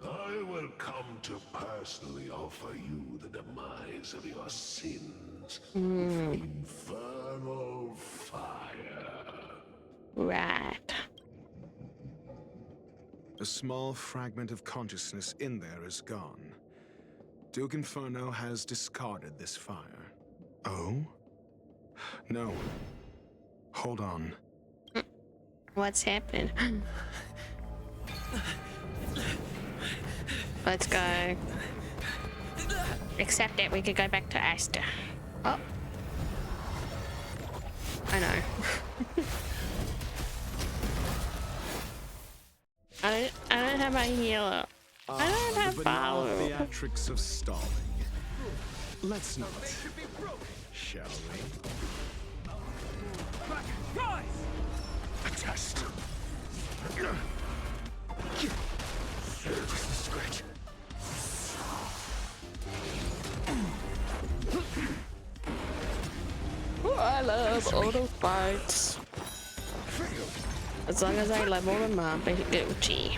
I will come to personally offer you the demise of your sins with infernal fire. Right. A small fragment of consciousness in there is gone. Duke Inferno has discarded this fire. Oh? No. Hold on. What's happened? Let's go. Except that we could go back to Asta. Oh. I know. I don't have my healer. I don't have the banal power. theatrics of stalling. Let's not, shall we? A test. Just a scratch. Oh, I love auto fights. As long as I level them up, I get Gucci.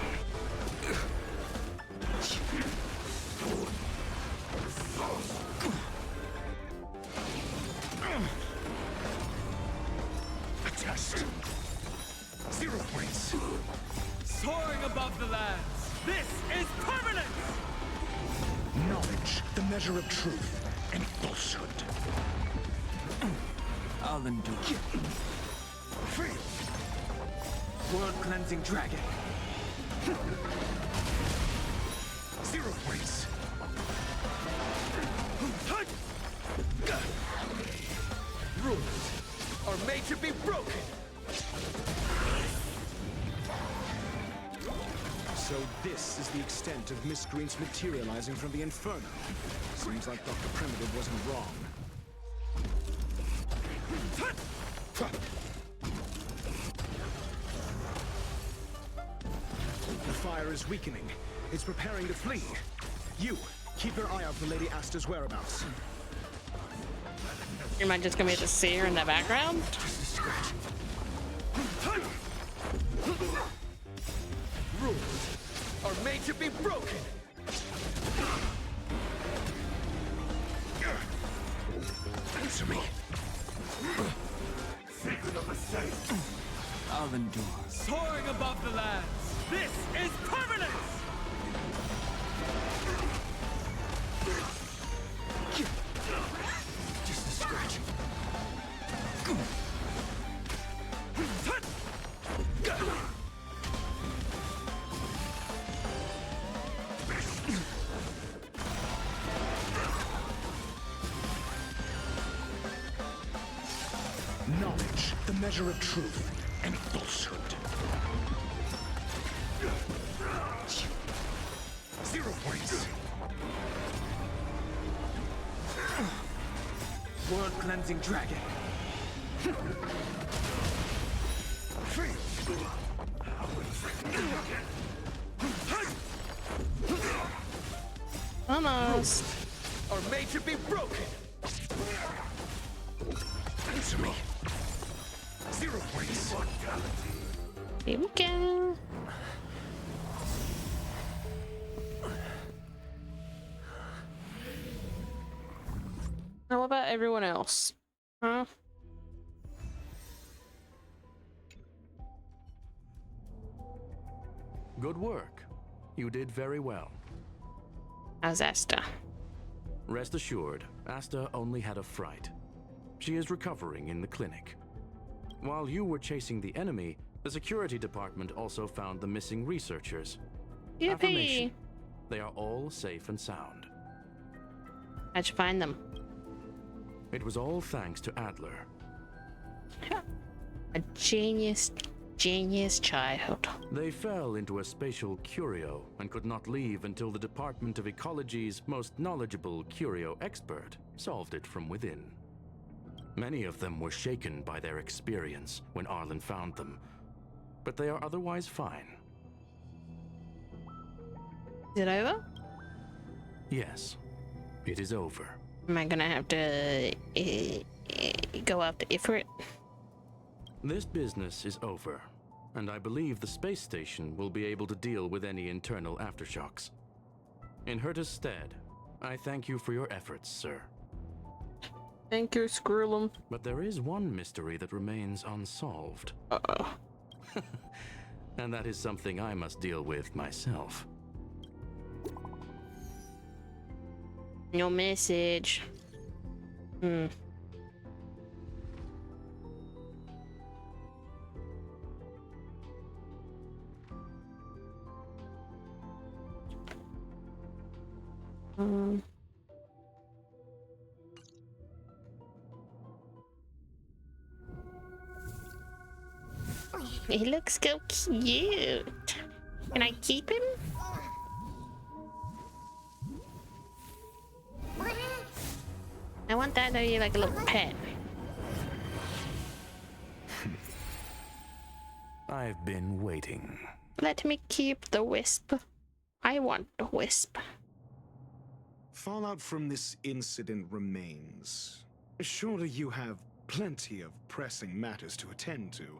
Test. 0 points. Soaring above the lands. This is permanent. Knowledge, the measure of truth and falsehood. I'll endure. World cleansing dragon. 0 points. Rules are made to be broken. So this is the extent of miscreants materializing from the Inferno. Seems like Dr. Primitive wasn't wrong. The fire is weakening. It's preparing to flee. You, keep your eye out for Lady Asta's whereabouts. Am I just gonna be able to see her in the background? Rules are made to be broken. Answer me. Secret of the safe. I'll endure. Soaring above the lands. This is permanence! Just a scratch. Knowledge, the measure of truth and falsehood. 0 points. World cleansing dragon. Almost. Are made to be broken. Answer me. 0 points. Here we go. Now what about everyone else? Huh? Good work. You did very well. How's Asta? Rest assured, Asta only had a fright. She is recovering in the clinic. While you were chasing the enemy, the security department also found the missing researchers. Yippee! Affirmation. They are all safe and sound. How'd you find them? It was all thanks to Adler. A genius child. They fell into a spatial curio and could not leave until the Department of Ecology's most knowledgeable curio expert solved it from within. Many of them were shaken by their experience when Arlen found them, but they are otherwise fine. Is it over? Yes, it is over. Am I gonna have to go after Ifrit? This business is over, and I believe the space station will be able to deal with any internal aftershocks. In Herta's stead, I thank you for your efforts, sir. Thank you, Skrullum. But there is one mystery that remains unsolved. Uh-oh. And that is something I must deal with myself. No message. He looks so cute. Can I keep him? I want that to be like a little pet. I've been waiting. Let me keep the wisp. I want the wisp. Fallout from this incident remains. Surely you have plenty of pressing matters to attend to.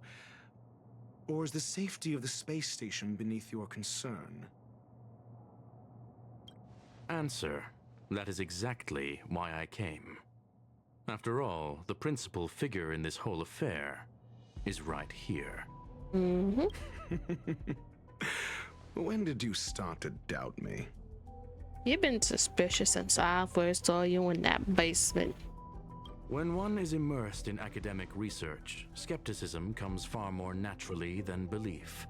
Or is the safety of the space station beneath your concern? Answer. That is exactly why I came. After all, the principal figure in this whole affair is right here. Mm-hmm. When did you start to doubt me? You've been suspicious since I first saw you in that basement. When one is immersed in academic research, skepticism comes far more naturally than belief.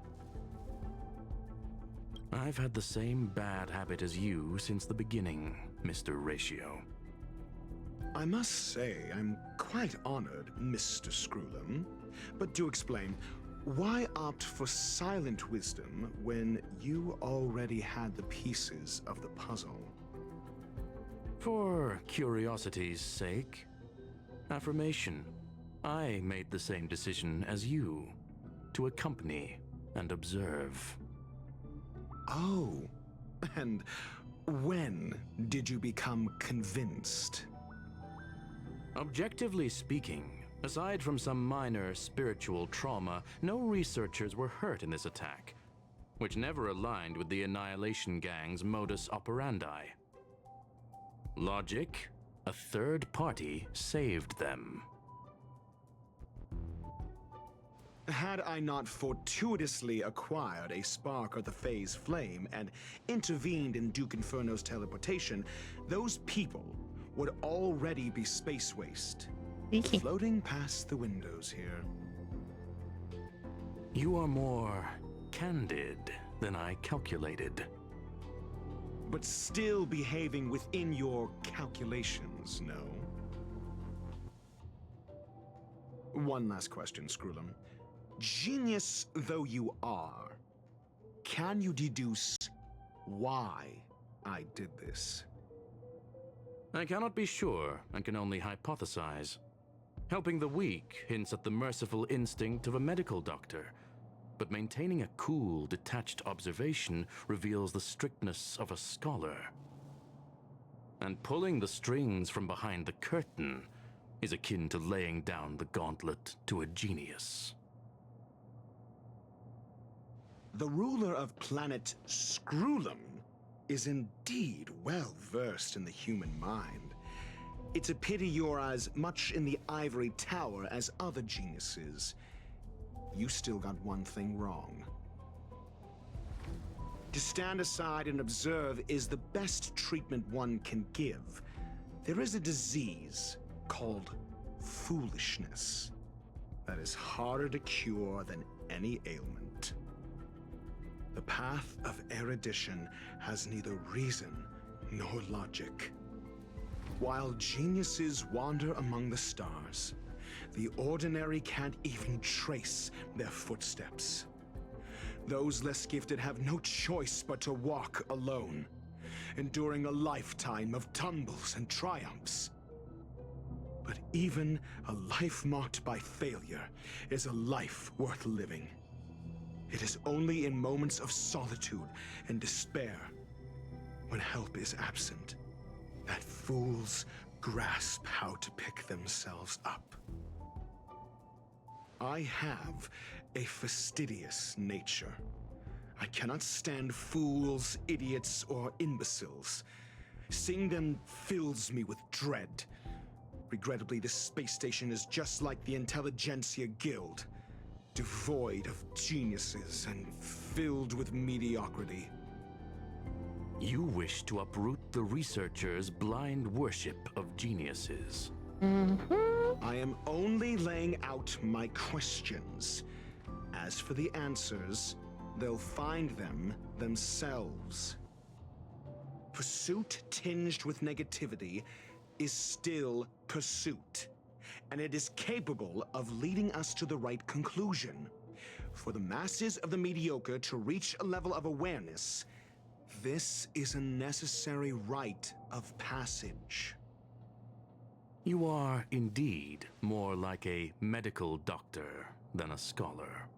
I've had the same bad habit as you since the beginning, Mr. Ratio. I must say, I'm quite honored, Mr. Skrullum. But do explain, why opt for silent wisdom when you already had the pieces of the puzzle? For curiosity's sake. Affirmation. I made the same decision as you, to accompany and observe. Oh, and when did you become convinced? Objectively speaking, aside from some minor spiritual trauma, no researchers were hurt in this attack, which never aligned with the Annihilation Gang's modus operandi. Logic, a third party saved them. Had I not fortuitously acquired a spark of the phase flame and intervened in Duke Inferno's teleportation, those people would already be space waste, floating past the windows here. You are more candid than I calculated. But still behaving within your calculations, no? One last question, Screwlum. Genius though you are, can you deduce why I did this? I cannot be sure and can only hypothesize. Helping the weak hints at the merciful instinct of a medical doctor, but maintaining a cool, detached observation reveals the strictness of a scholar. And pulling the strings from behind the curtain is akin to laying down the gauntlet to a genius. The ruler of planet Screwlum is indeed well versed in the human mind. It's a pity you're as much in the ivory tower as other geniuses. You still got one thing wrong. To stand aside and observe is the best treatment one can give. There is a disease called foolishness that is harder to cure than any ailment. The path of erudition has neither reason nor logic. While geniuses wander among the stars, the ordinary can't even trace their footsteps. Those less gifted have no choice but to walk alone, enduring a lifetime of tumbles and triumphs. But even a life marked by failure is a life worth living. It is only in moments of solitude and despair, when help is absent, that fools grasp how to pick themselves up. I have a fastidious nature. I cannot stand fools, idiots, or imbeciles. Seeing them fills me with dread. Regrettably, this space station is just like the Intelligentsia Guild, devoid of geniuses and filled with mediocrity. You wish to uproot the researchers' blind worship of geniuses. I am only laying out my questions. As for the answers, they'll find them themselves. Pursuit tinged with negativity is still pursuit, and it is capable of leading us to the right conclusion. For the masses of the mediocre to reach a level of awareness, this is a necessary rite of passage. You are indeed more like a medical doctor than a scholar.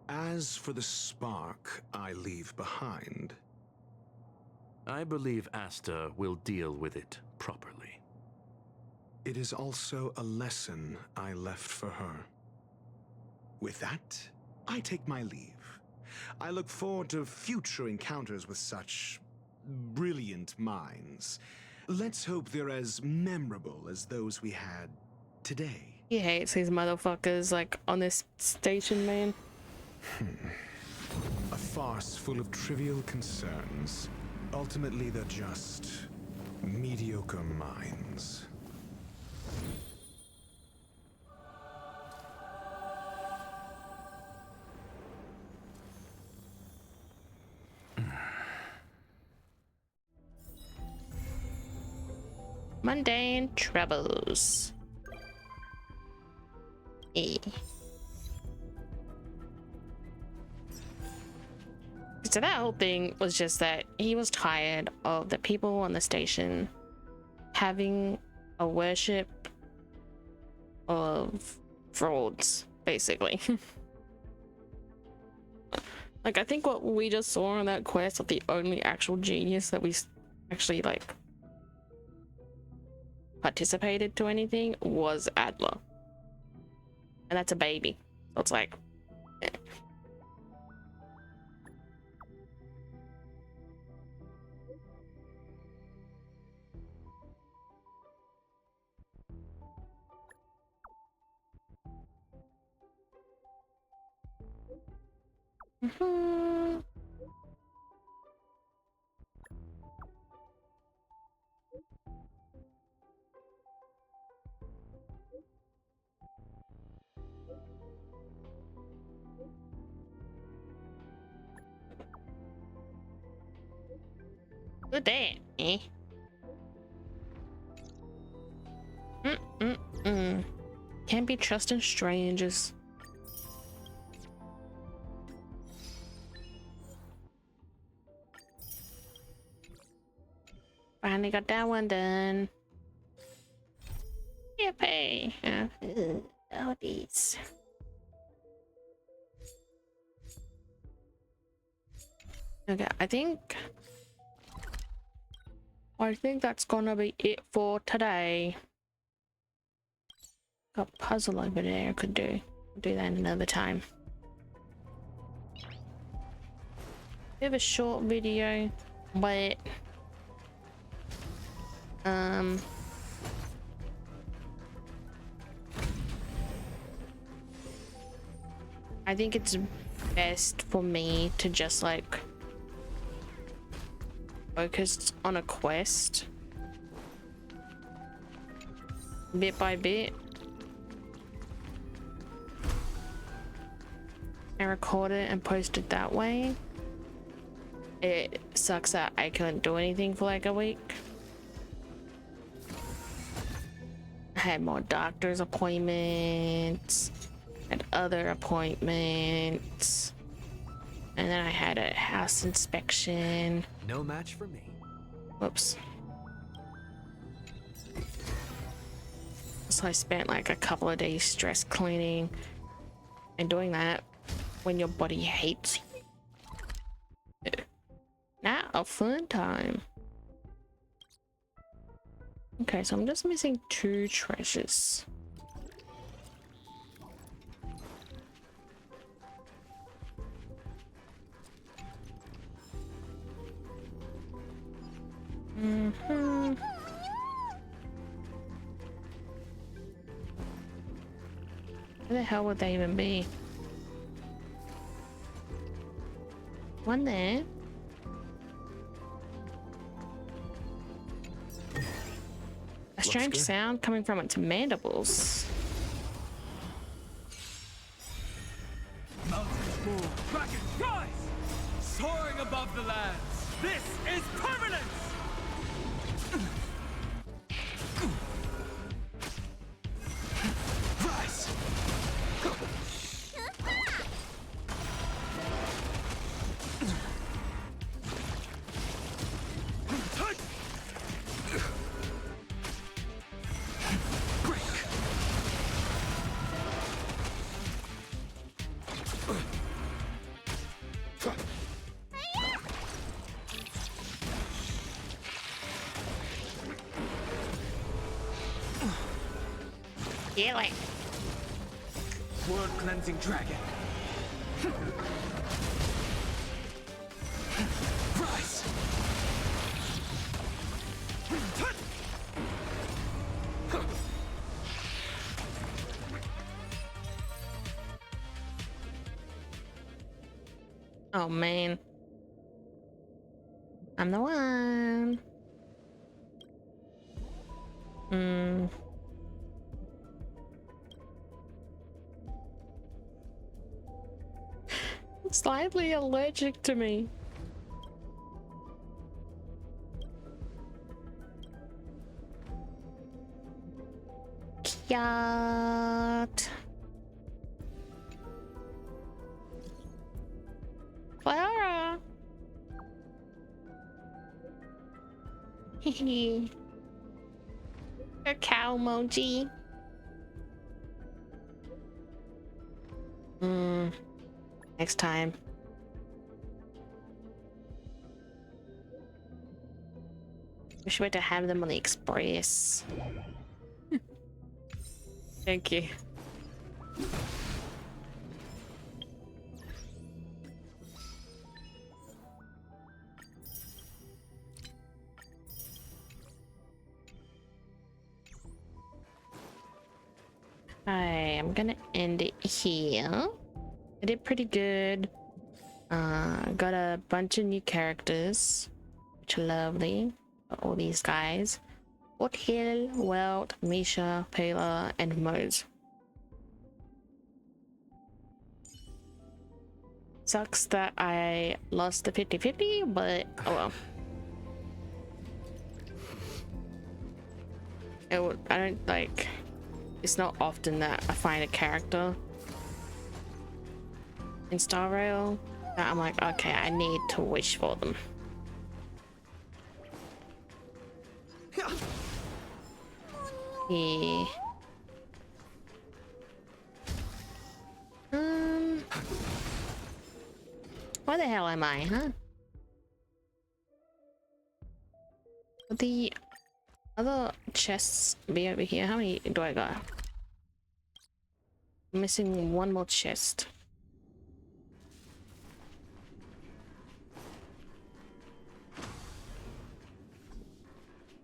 As for the spark I leave behind, I believe Asta will deal with it properly. it is also a lesson I left for her. With that, I take my leave. I look forward to future encounters with such brilliant minds. Let's hope they're as memorable as those we had today. He hates these motherfuckers like on this station, man. A farce full of trivial concerns. Ultimately, they're just mediocre minds. Mundane troubles. So that whole thing was just that he was tired of the people on the station having a worship of frauds, basically. Like, I think what we just saw on that quest of the only actual genius that we actually like participated to anything was Adler, and that's a baby, so it's like Good day, eh? Can't be trusting strangers. Finally got that one done. Yippee! Oh, these. Okay, I think that's gonna be it for today. Got a puzzle over there I could do. I'll do that another time. Bit of a short video, but I think it's best for me to just like focus on a quest bit by bit and record it and post it that way. It sucks that I couldn't do anything for like a week. I had more doctor's appointments and other appointments, and then I had a house inspection. No match for me. Whoops. So I spent like a couple of days stress cleaning and doing that when your body hates you. Not a fun time. Okay, so I'm just missing 2 treasures. Where the hell would they even be? One there. A strange sound coming from its mandibles. Mountains move, dragons rise! Soaring above the lands, this is permanence! Rise! Healing. World cleansing dragon. Rise! Oh man. I'm the one. Slightly allergic to me. Cute. Clara. Hehe. A cow emoji. Next time. Wish we had to have them on the express. Thank you. I'm gonna end it here. I did pretty good. Got a bunch of new characters, which are lovely. All these guys: BOOTHILL, Welt, Misha, Pela, and Mose. Sucks that I lost the 50-50, but oh well. I don't like. It's not often that I find a character in Star Rail that I'm like, okay, I need to wish for them. Yeah. Where the hell am I, huh? The other chests be over here. How many do I got? I'm missing one more chest.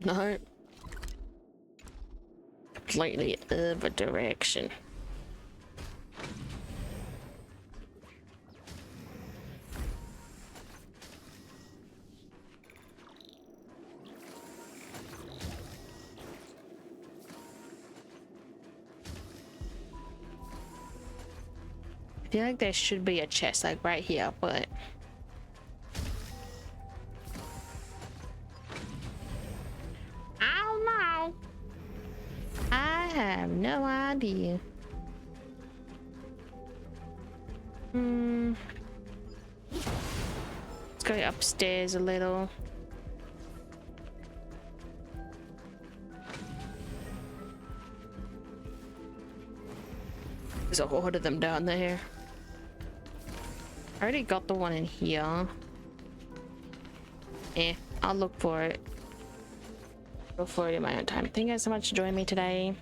No. Completely other direction. I feel like there should be a chest like right here, but I don't know. I have no idea. Let's go upstairs a little. There's a horde of them down there. I already got the one in here. I'll look for it. Go for it in my own time. Thank you guys so much for joining me today.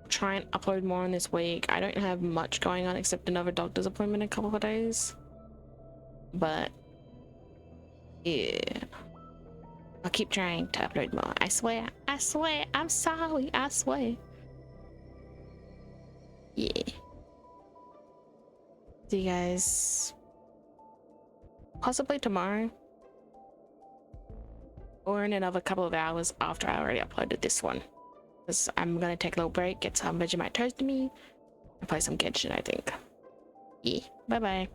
Try and upload more on this week. I don't have much going on except another doctor's appointment in a couple of days. But yeah, I'll keep trying to upload more. I swear. I swear. I'm sorry. I swear. Yeah. See you guys possibly tomorrow or in another couple of hours after I already uploaded this one, because I'm gonna take a little break, get some Vegemite toast to me, and play some Genshin, I think. Yeah, bye bye.